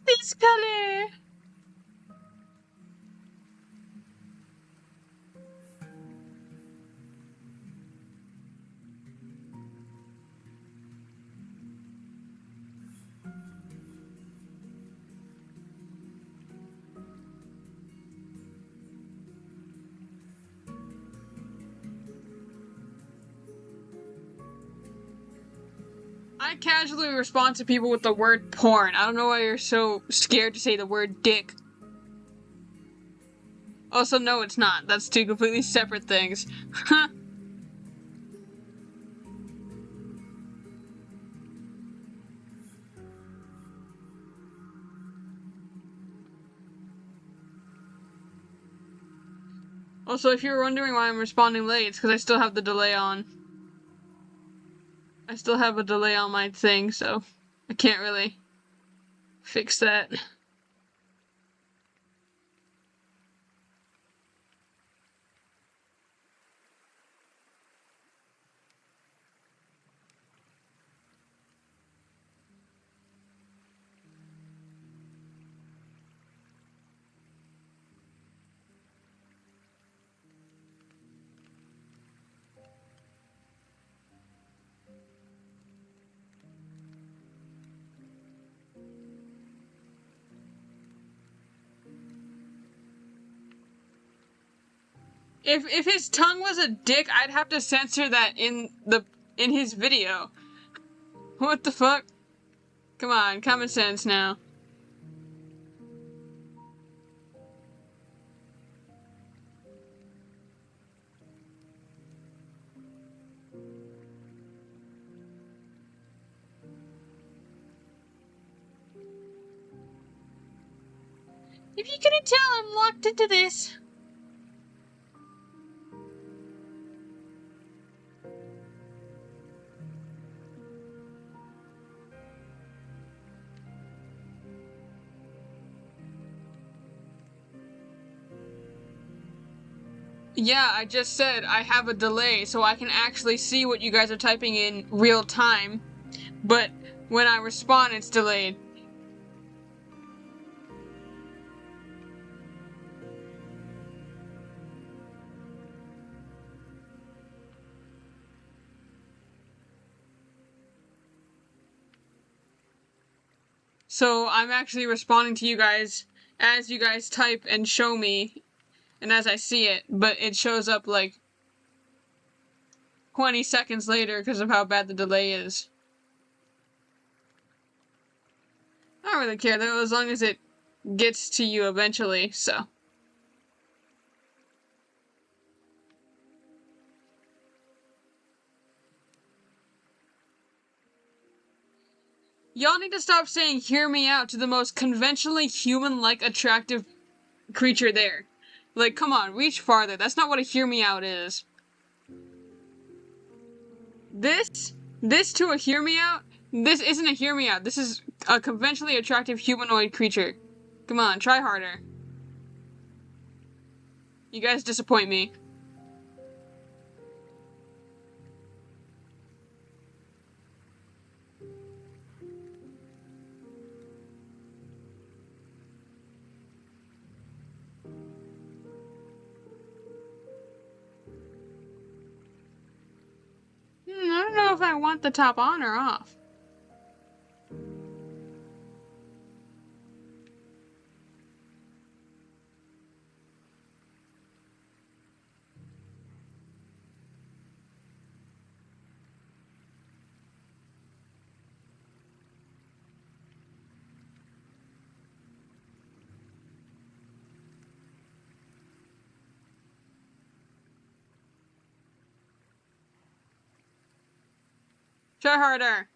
This color. I casually respond to people with the word porn. I don't know why you're so scared to say the word dick. Also, no, it's not. That's two completely separate things. Also, if you're wondering why I'm responding late, it's because I still have the delay on. I still have a delay on my thing, so I can't really fix that. If his tongue was a dick, I'd have to censor that in his video. What the fuck? Come on, common sense now. If you couldn't tell, I'm locked into this. Yeah, I just said I have a delay, so I can actually see what you guys are typing in real time, but when I respond, it's delayed. So I'm actually responding to you guys as you guys type and show me, and as I see it, but it shows up like 20 seconds later because of how bad the delay is. I don't really care though, as long as it gets to you eventually, so. Y'all need to stop saying "hear me out" to the most conventionally human-like attractive creature there. Like, come on, reach farther. That's not what a "hear me out" is. This to a "hear me out"? This isn't a "hear me out." This is a conventionally attractive humanoid creature. Come on, try harder. You guys disappoint me. want the top on or off? Try harder.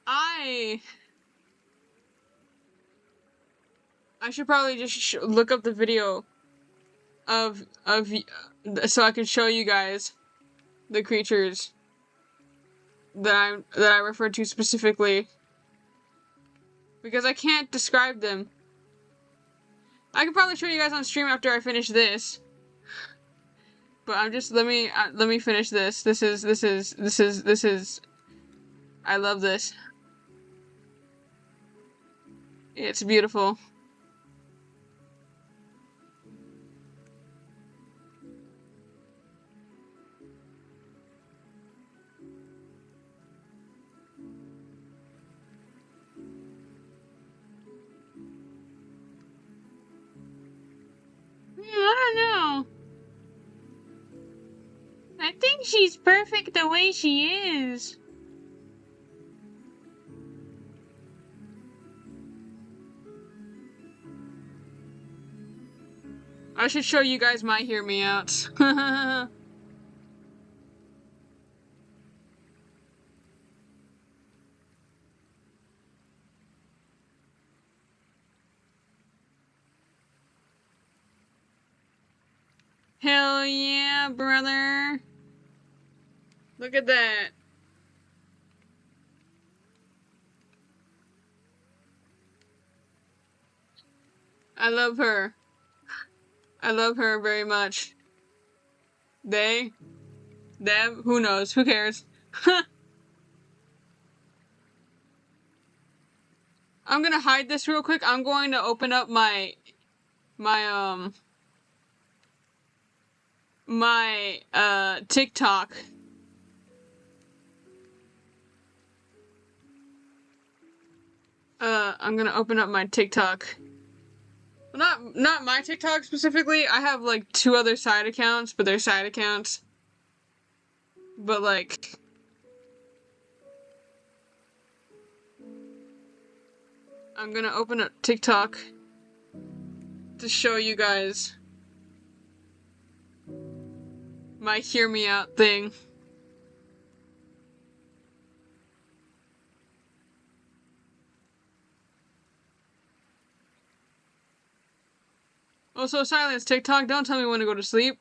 I should probably just look up the video of so I can show you guys the creatures that I referred to specifically, because I can't describe them. I could probably show you guys on stream after I finish this, but I'm just let me finish this. This is I love this. It's beautiful. I don't know. I think she's perfect the way she is. I should show you guys my hear me outs. Hell yeah, brother. Look at that. I love her. I love her very much. They? Them? Who knows? Who cares? I'm gonna hide this real quick. I'm going to open up my TikTok. I'm gonna open up my TikTok. Not my TikTok specifically. I have like 2 other side accounts, but they're side accounts. But like, I'm gonna open up TikTok to show you guys my hear me out thing. Also, silence TikTok, don't tell me when to go to sleep.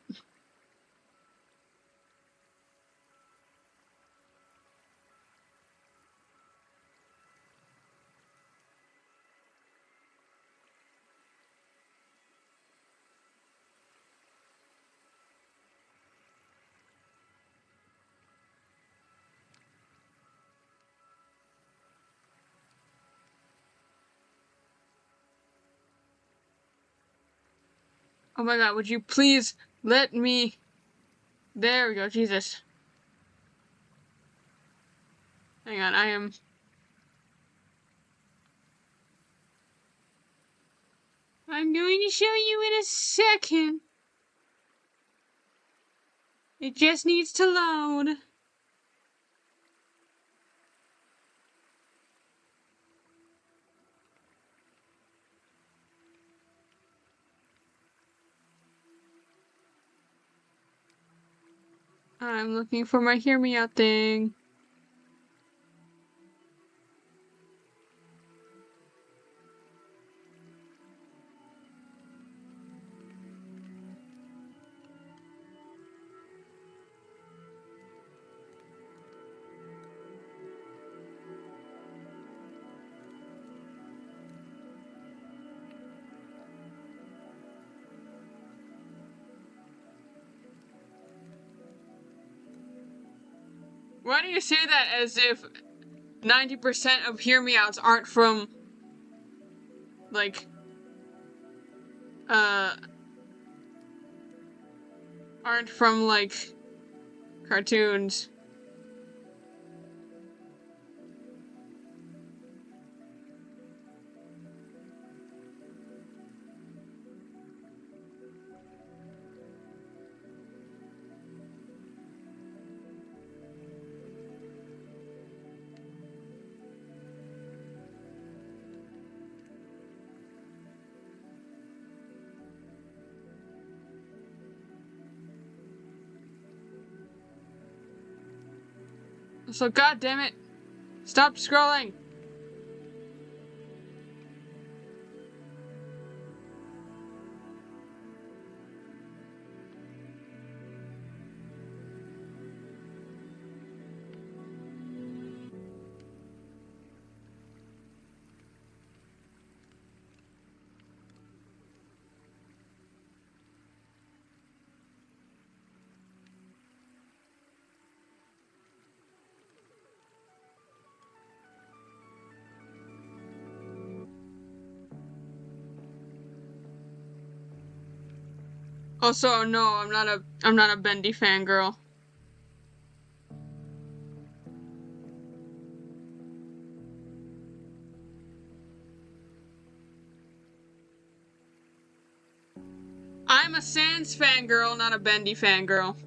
Oh my god, would you please let me... There we go, Jesus. Hang on, I'm going to show you in a second. It just needs to load. I'm looking for my hear me out thing. Why do you say that as if 90% of hear me outs aren't from, like, cartoons. So, god damn it, stop scrolling. Also, no, I'm not a Bendy fangirl. I'm a Sans fangirl, not a Bendy fangirl.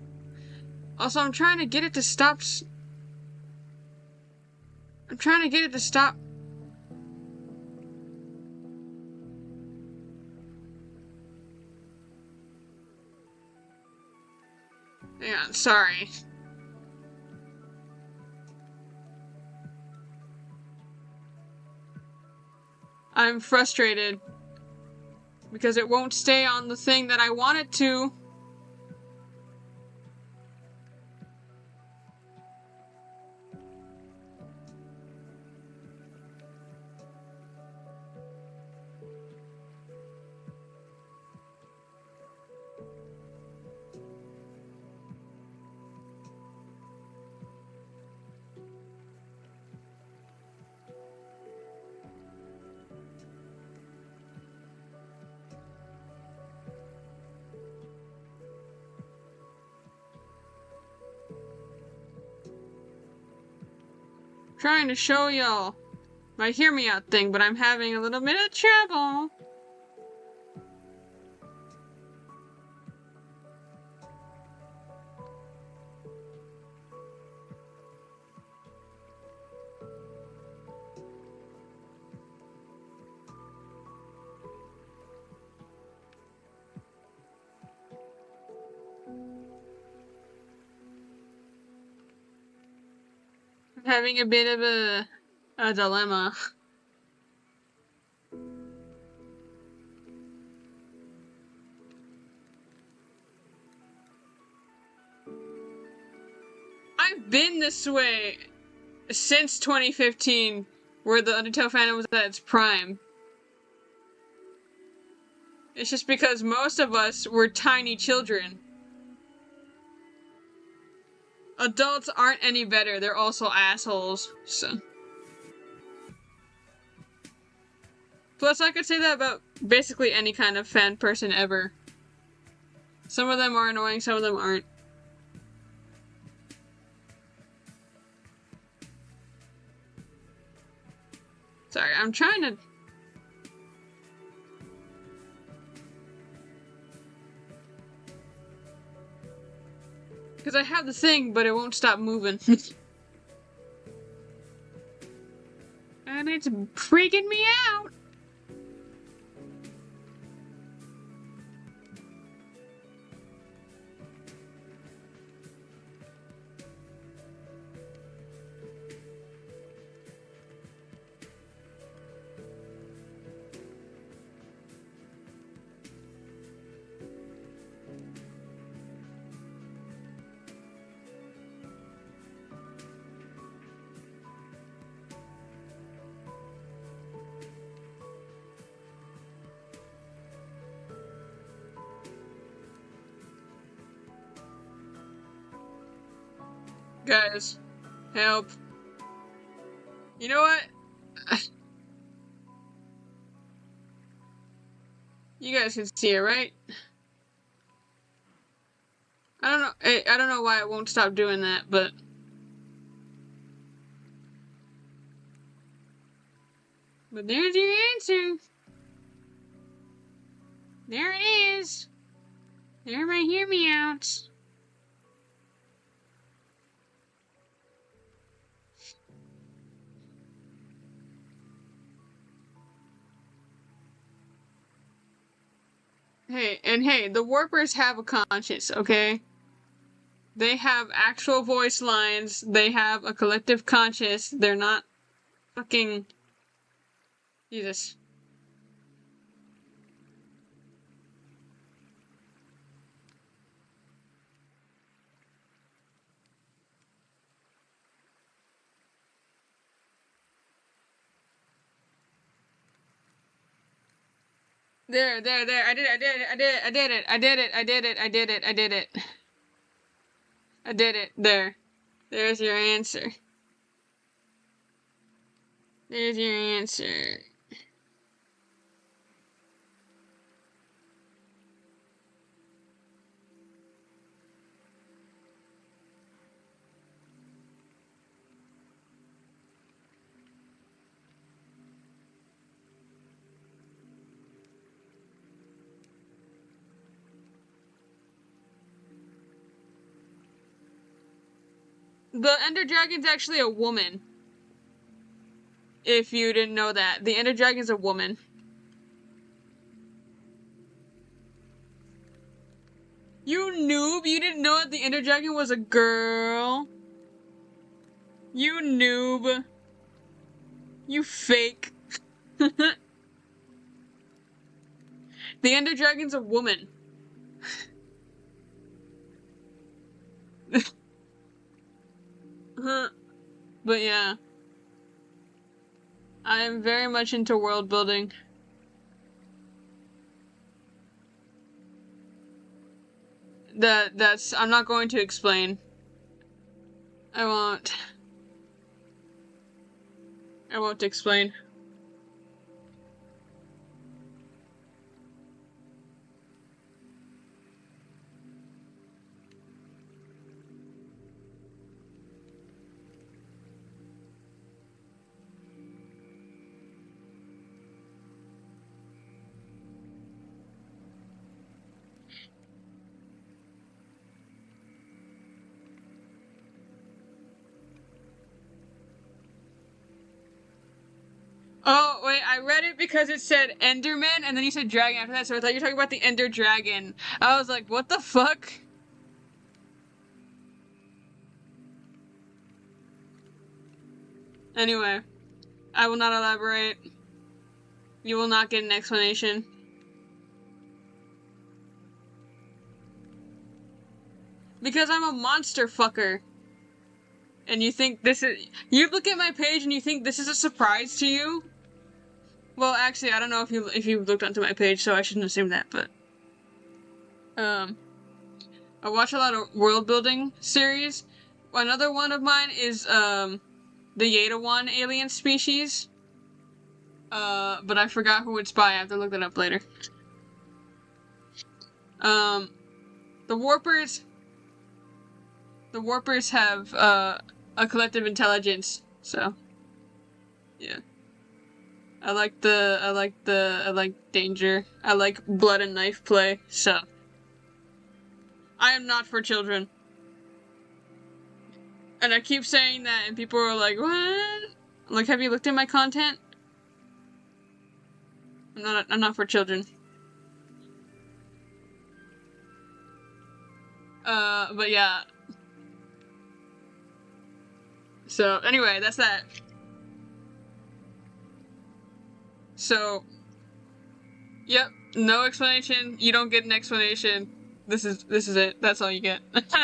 Also, I'm trying to get it to stop. I'm trying to get it to stop. Yeah, sorry. I'm frustrated because it won't stay on the thing that I want it to. Trying to show y'all my hear me out thing, but I'm having a little bit of trouble. I'm having a bit of a dilemma. I've been this way since 2015, where the Undertale fandom was at its prime. It's just because most of us were tiny children. Adults aren't any better, they're also assholes, so. Plus, I could say that about basically any kind of fan person ever. Some of them are annoying, some of them aren't. Sorry, I'm trying to... Because I have the thing, but it won't stop moving. And it's freaking me out! Guys, help. You know what? You guys can see it, right? I don't know. I don't know why it won't stop doing that, but there's your answer. There it is. There my hear me outs. Hey, the Warpers have a conscience, okay? They have actual voice lines. They have a collective conscience. They're not fucking... Jesus. There. I did it. There. There's your answer. There's your answer. The Ender Dragon's actually a woman. If you didn't know that. The Ender Dragon's a woman. You noob! You didn't know that the Ender Dragon was a girl? You noob. You fake. The Ender Dragon's a woman. But yeah. I am very much into world building. I'm not going to explain. I won't explain. Oh, wait, I read it because it said Enderman, and then you said dragon after that, so I thought you were talking about the Ender Dragon. I was like, what the fuck? Anyway, I will not elaborate. You will not get an explanation. Because I'm a monster fucker. And you think this is... You look at my page and you think this is a surprise to you? Well, actually, I don't know if you looked onto my page, so I shouldn't assume that, but... I watch a lot of world building series. Another one of mine is, the Yeta One alien species. But I forgot who it's by. I have to look that up later. The Warpers... The Warpers have, a collective intelligence, so... Yeah. I like danger. I like blood and knife play, so... I am not for children. And I keep saying that, and people are like, what? Like, have you looked at my content? I'm not for children. But yeah. So, anyway, that's that. So, yep, no explanation. You don't get an explanation. This is it. That's all you get. That's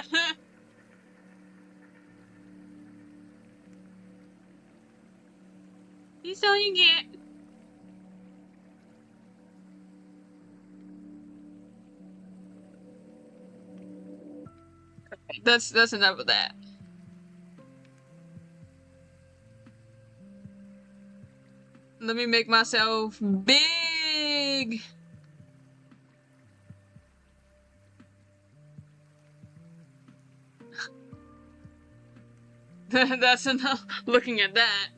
all you get. That's enough of that. Let me make myself big. That's enough looking at that.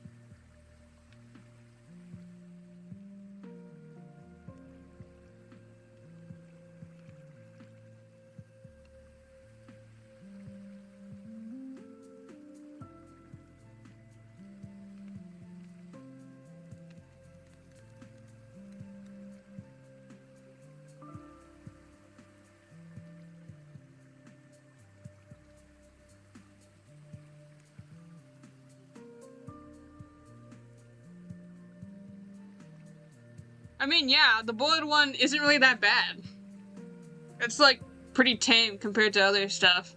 I mean, yeah, the bullet one isn't really that bad. It's like pretty tame compared to other stuff.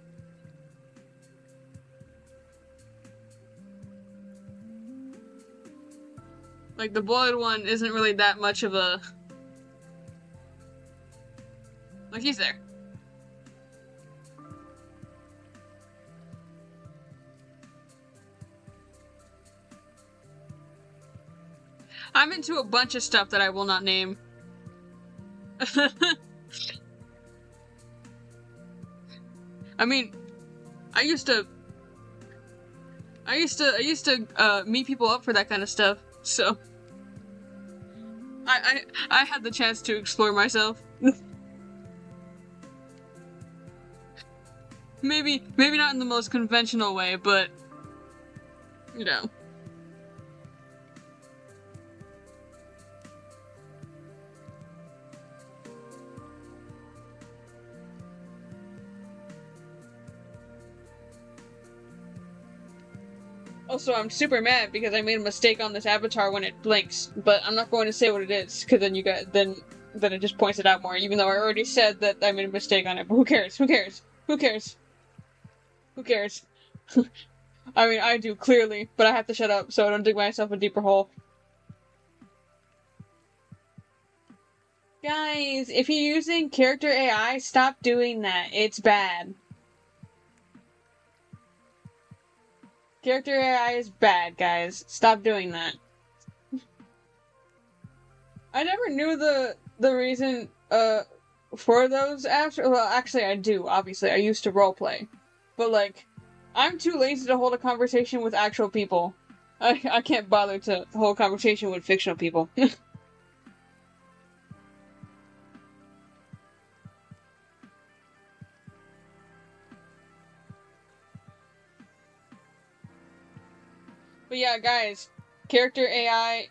Like the bullet one isn't really that much of a... Like he's there. I'm into a bunch of stuff that I will not name. I mean, I used to meet people up for that kind of stuff, so I had the chance to explore myself. maybe not in the most conventional way, but you know. Also, I'm super mad because I made a mistake on this avatar when it blinks, but I'm not going to say what it is, because then you got then it just points it out more, even though I already said that I made a mistake on it. But who cares? Who cares? Who cares? Who cares? I mean, I do, clearly, but I have to shut up so I don't dig myself a deeper hole. Guys, if you're using character AI, stop doing that. It's bad. Character AI is bad, guys. Stop doing that. I never knew the reason for those apps. Well, actually I do, obviously. I used to roleplay. But like I'm too lazy to hold a conversation with actual people. I can't bother to hold a conversation with fictional people. But yeah, guys, character AI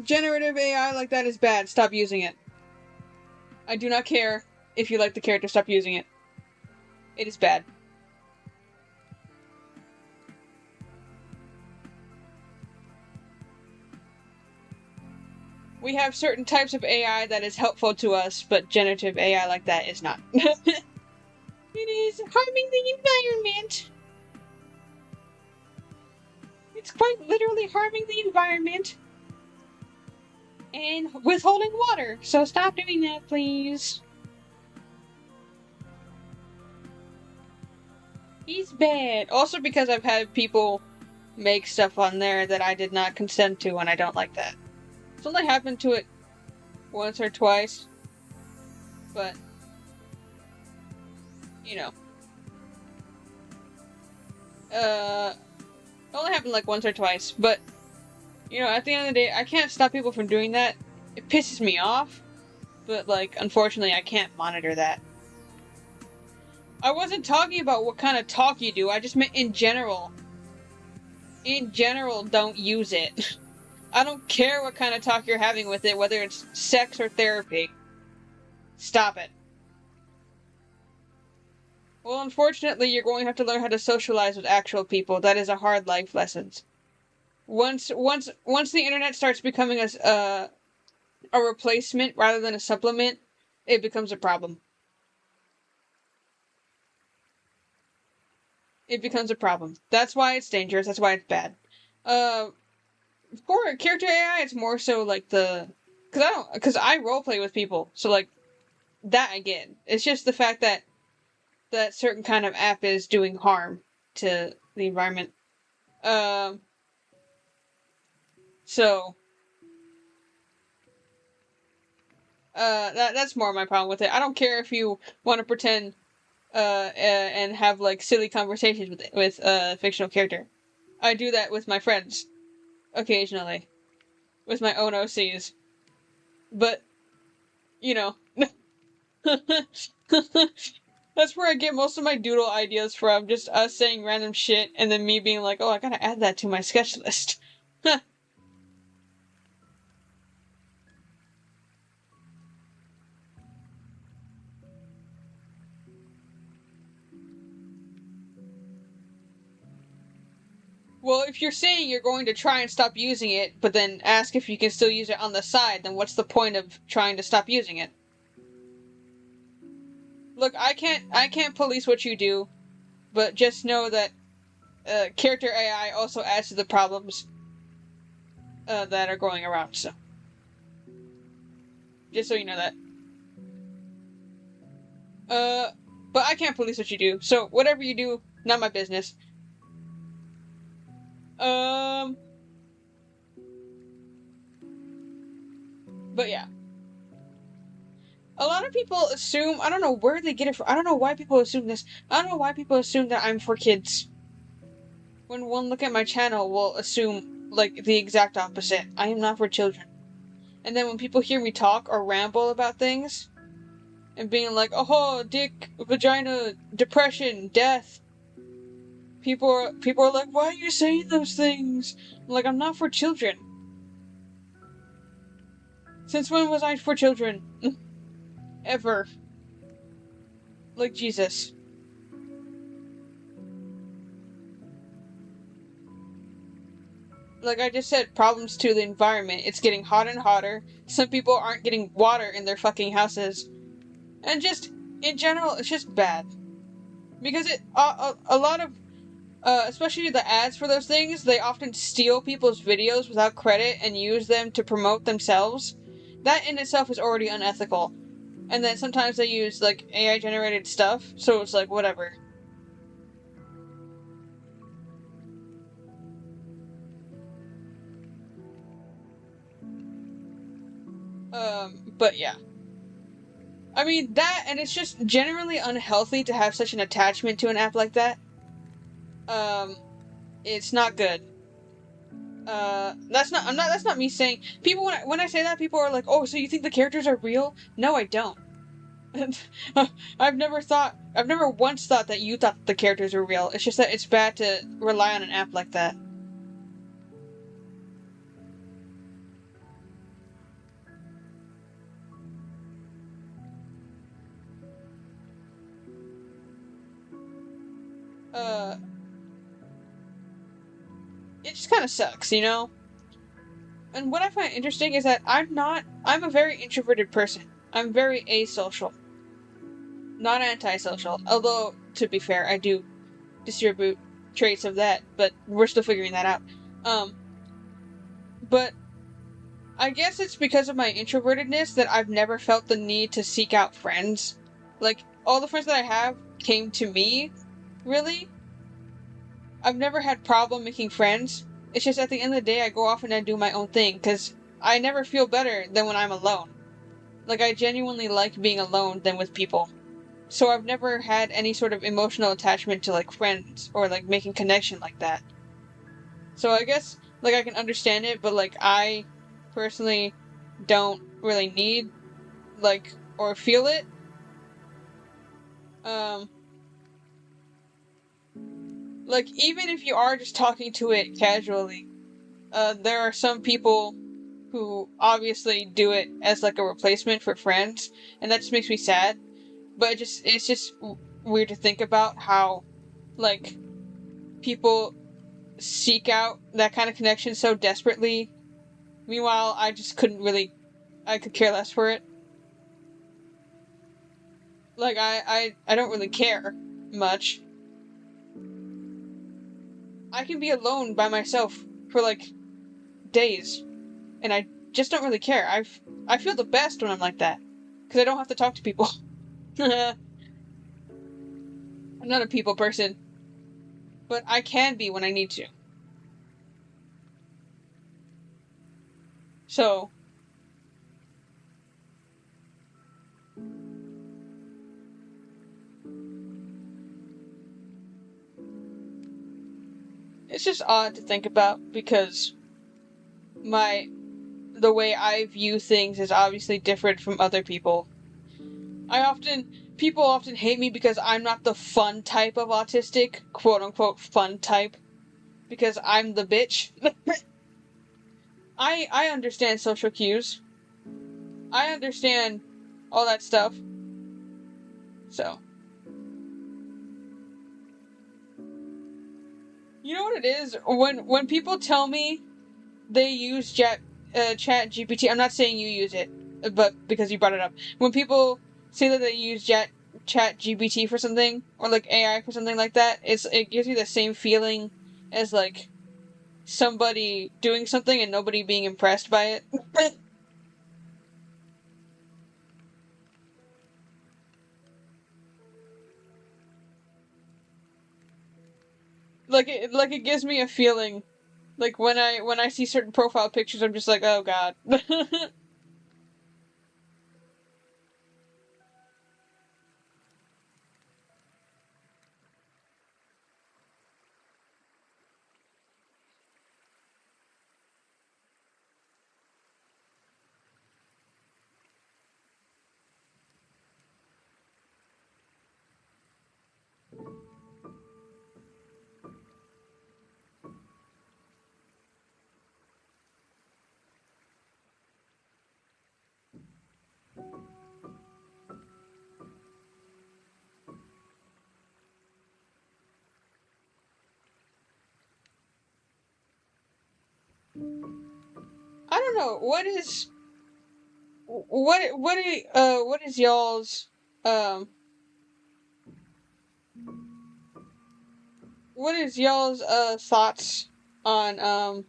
generative AI like that is bad. Stop using it. I do not care if you like the character, stop using it. It is bad. We have certain types of AI that is helpful to us, but generative AI like that is not. It is harming the environment. It's quite literally harming the environment. And withholding water, so stop doing that, please. He's bad. Also because I've had people make stuff on there that I did not consent to, and I don't like that. It's only happened to it once or twice, but you know, it only happened like once or twice. But you know, at the end of the day, I can't stop people from doing that. It pisses me off, but like, unfortunately, I can't monitor that. I wasn't talking about what kind of talk you do. I just meant in general. In general, don't use it. I don't care what kind of talk you're having with it, whether it's sex or therapy. Stop it. Well, unfortunately, you're going to have to learn how to socialize with actual people. That is a hard life lesson. Once the internet starts becoming a replacement rather than a supplement, it becomes a problem. It becomes a problem. That's why it's dangerous. That's why it's bad. For character AI, it's more so like because I roleplay with people, so like that I get. It's just the fact that that certain kind of app is doing harm to the environment. Um, So, that's more my problem with it. I don't care if you want to pretend, and have, like, silly conversations with a fictional character. I do that with my friends, occasionally. With my own OCs. But, you know. That's where I get most of my doodle ideas from, just us saying random shit, and then me being like, oh, I gotta add that to my sketch list. Well, if you're saying you're going to try and stop using it, but then ask if you can still use it on the side, then what's the point of trying to stop using it? Look, I can't police what you do, but just know that character AI also adds to the problems that are going around. So, just so you know that. Uh, but I can't police what you do. So whatever you do, not my business. Um, but yeah. A lot of people assume, I don't know where they get it from. I don't know why people assume this. I don't know why people assume that I'm for kids. When one look at my channel will assume, like, the exact opposite. I am not for children. And then when people hear me talk or ramble about things, and being like, oh, dick, vagina, depression, death, people are like, why are you saying those things? I'm like, I'm not for children. Since when was I for children? Ever. Like Jesus. Like I just said, problems to the environment. It's getting hotter and hotter. Some people aren't getting water in their fucking houses. And just, in general, it's just bad. Because a lot of, especially the ads for those things, they often steal people's videos without credit and use them to promote themselves. That in itself is already unethical. And then sometimes they use, like, AI generated stuff, so it's like, whatever. But yeah. I mean, that, and it's just generally unhealthy to have such an attachment to an app like that. Um, it's not good. That's not me saying, people, when I say that, people are like, oh, so you think the characters are real? No, I don't. I've never once thought that you thought the characters were real. It's just that it's bad to rely on an app like that. Uh, it just kind of sucks, you know? And what I find interesting is that I'm a very introverted person. I'm very asocial. Not antisocial. Although, to be fair, I do distribute traits of that, but we're still figuring that out. Um, but I guess it's because of my introvertedness that I've never felt the need to seek out friends. Like, all the friends that I have came to me, really. I've never had problem making friends. It's just at the end of the day, I go off and I do my own thing, because I never feel better than when I'm alone. Like, I genuinely like being alone than with people. So I've never had any sort of emotional attachment to, like, friends or, like, making connection like that. So I guess, like, I can understand it, but, like, I personally don't really need, like, or feel it. Um, like, even if you are just talking to it casually, there are some people who obviously do it as, like, a replacement for friends, and that just makes me sad. But it's just weird to think about how, like, people seek out that kind of connection so desperately. Meanwhile, I just couldn't really, I could care less for it. Like, I don't really care much. I can be alone by myself for, like, days, and I just don't really care. I feel the best when I'm like that, because I don't have to talk to people. I'm not a people person, but I can be when I need to. So, it's just odd to think about because my the way I view things is obviously different from other people. People often hate me because I'm not the fun type of autistic, quote unquote fun type, because I'm the bitch. I understand social cues. I understand all that stuff. So, you know what it is? When people tell me they use Chat GPT, I'm not saying you use it, but because you brought it up. When people say that they use Chat GPT for something, or like AI for something like that, it gives me the same feeling as like somebody doing something and nobody being impressed by it. Like it gives me a feeling like when I see certain profile pictures, I'm just like, oh god. I don't know what is y'all's um what is y'all's thoughts on what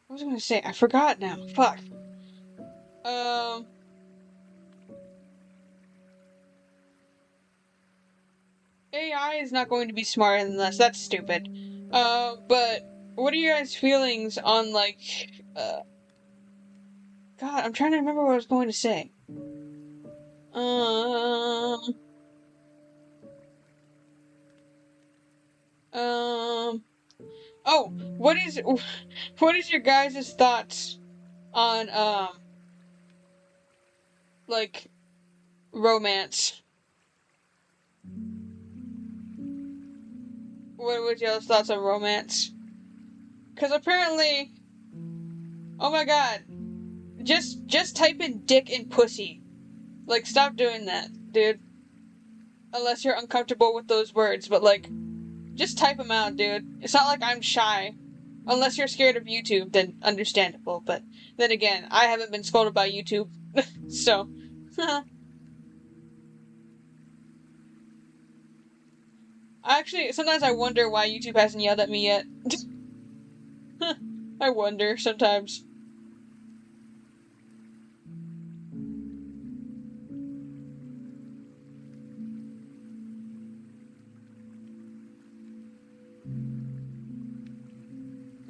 was I gonna say? I forgot now. Fuck. Um AI is not going to be smarter than us. That's stupid. But what are your guys' feelings on like God, I'm trying to remember what I was going to say. Um um oh, what is your guys' thoughts on like romance? What was y'all's thoughts on romance? Because apparently, oh my god, just type in dick and pussy. Like, stop doing that, dude. Unless you're uncomfortable with those words, but like, just type them out, dude. It's not like I'm shy. Unless you're scared of YouTube, then understandable. But then again, I haven't been scolded by YouTube, so. Actually, sometimes I wonder why YouTube hasn't yelled at me yet. I wonder sometimes.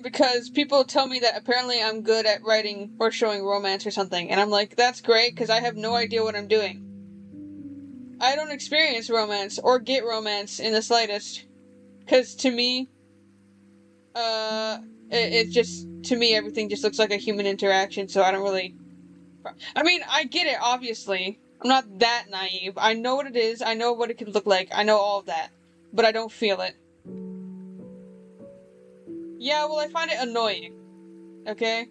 Because people tell me that apparently I'm good at writing or showing romance or something, and I'm like, that's great, because I have no idea what I'm doing. I don't experience romance or get romance in the slightest. Because to me, uh, it just, to me, everything just looks like a human interaction, so I don't really. I mean, I get it, obviously. I'm not that naive. I know what it is, I know what it could look like, I know all of that. But I don't feel it. Yeah, well, I find it annoying, okay?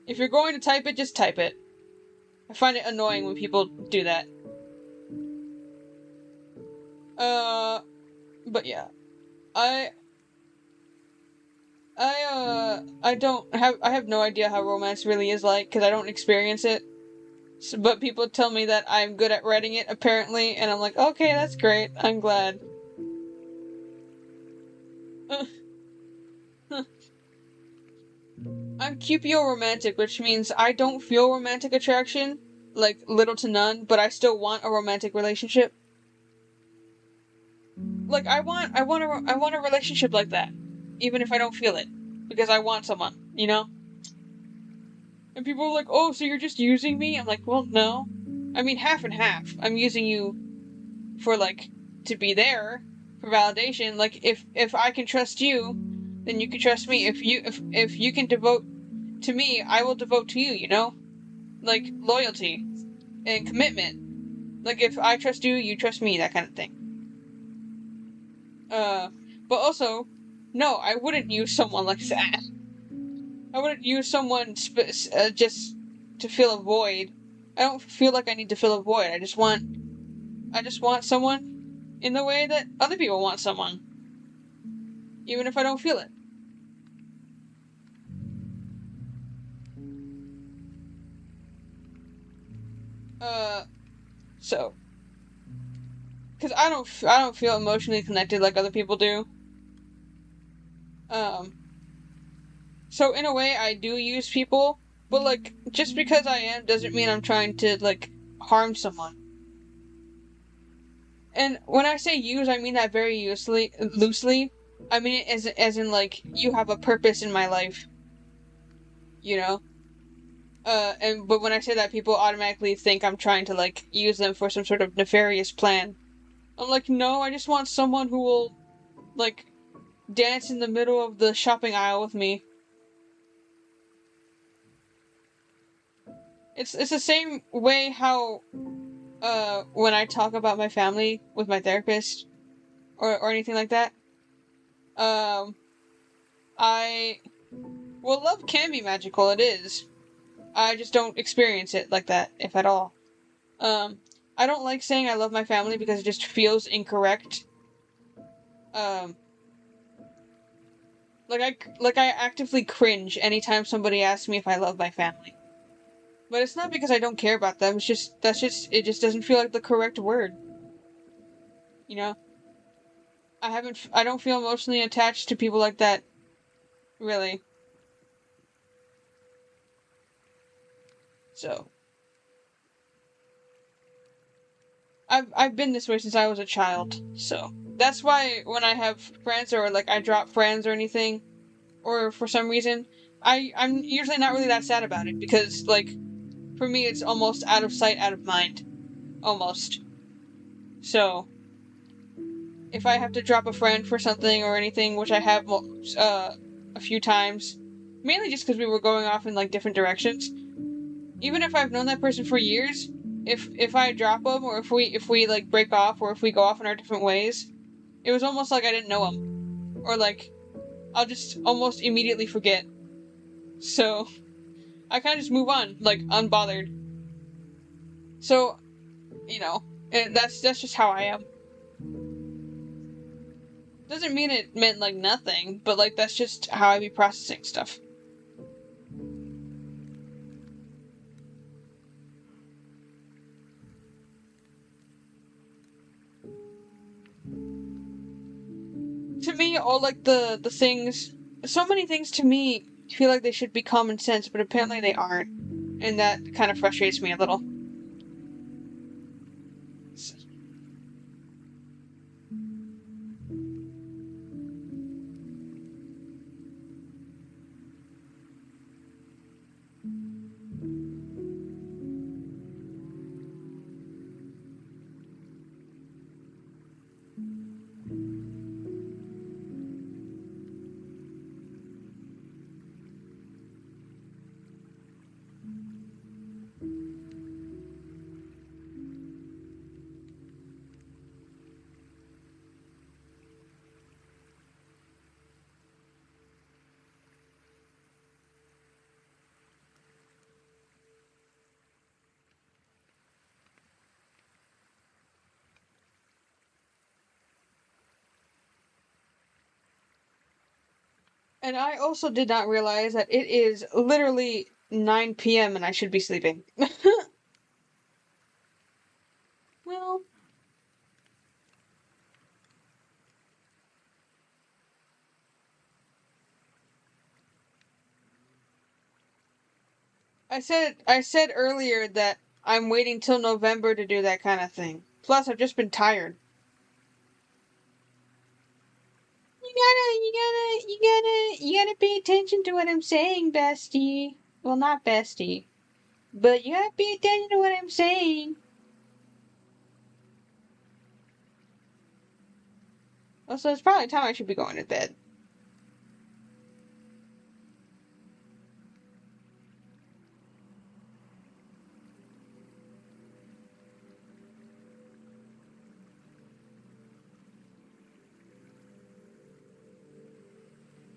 If you're going to type it, just type it. I find it annoying when people do that. Uh, but yeah, I I have no idea how romance really is like because I don't experience it. But people tell me that I'm good at writing it apparently, and I'm like, okay, that's great. I'm glad. I'm cupio-romantic, which means I don't feel romantic attraction, like little to none, but I still want a romantic relationship. Like I want a relationship like that. even if I don't feel it, because I want someone, you know? And people are like, oh, so you're just using me? I'm like, well, no. I mean, half and half. I'm using you for, like, to be there for validation. Like, if I can trust you, then you can trust me. If you can devote to me, I will devote to you, you know? Like, loyalty and commitment. Like, if I trust you, you trust me, that kind of thing. But also, no, I wouldn't use someone like that. I wouldn't use someone just to fill a void. I don't feel like I need to fill a void. I just want someone in the way that other people want someone, even if I don't feel it. So, because I don't feel emotionally connected like other people do. Um, so in a way, I do use people, but like just because I am doesn't mean I'm trying to like harm someone. And when I say use, I mean that very loosely. I mean it as in like you have a purpose in my life, you know. But when I say that, people automatically think I'm trying to like use them for some sort of nefarious plan. I'm like, no, I just want someone who will like dance in the middle of the shopping aisle with me. It's the same way how when I talk about my family with my therapist or anything like that. Um I well, love can be magical, it is. I just don't experience it like that, if at all. Um I don't like saying I love my family because it just feels incorrect. Um I actively cringe anytime somebody asks me if I love my family. But it's not because I don't care about them. It just doesn't feel like the correct word. You know? I don't feel emotionally attached to people like that, really. So, I've been this way since I was a child. So, that's why when I have friends or like I drop friends or anything, or for some reason, I'm usually not really that sad about it because like for me it's almost out of sight, out of mind. Almost. So, if I have to drop a friend for something or anything, which I have a few times, mainly just because we were going off in like different directions. Even if I've known that person for years, if I drop them or if we like break off or if we go off in our different ways, it was almost like I didn't know them, or like I'll just almost immediately forget. So I kind of just move on, like unbothered. So you know, that's just how I am. Doesn't mean it meant like nothing, but like that's just how I be processing stuff. To me, all like the things, so many things to me feel like they should be common sense, but apparently they aren't, and that kind of frustrates me a little. And I also did not realize that it is literally 9 p.m. and I should be sleeping. Well, I said earlier that I'm waiting till November to do that kind of thing. Plus, I've just been tired. You gotta pay attention to what I'm saying, bestie. Well, not bestie. But you gotta pay attention to what I'm saying. Also, it's probably time I should be going to bed.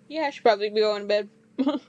Yeah, I should probably be going to bed.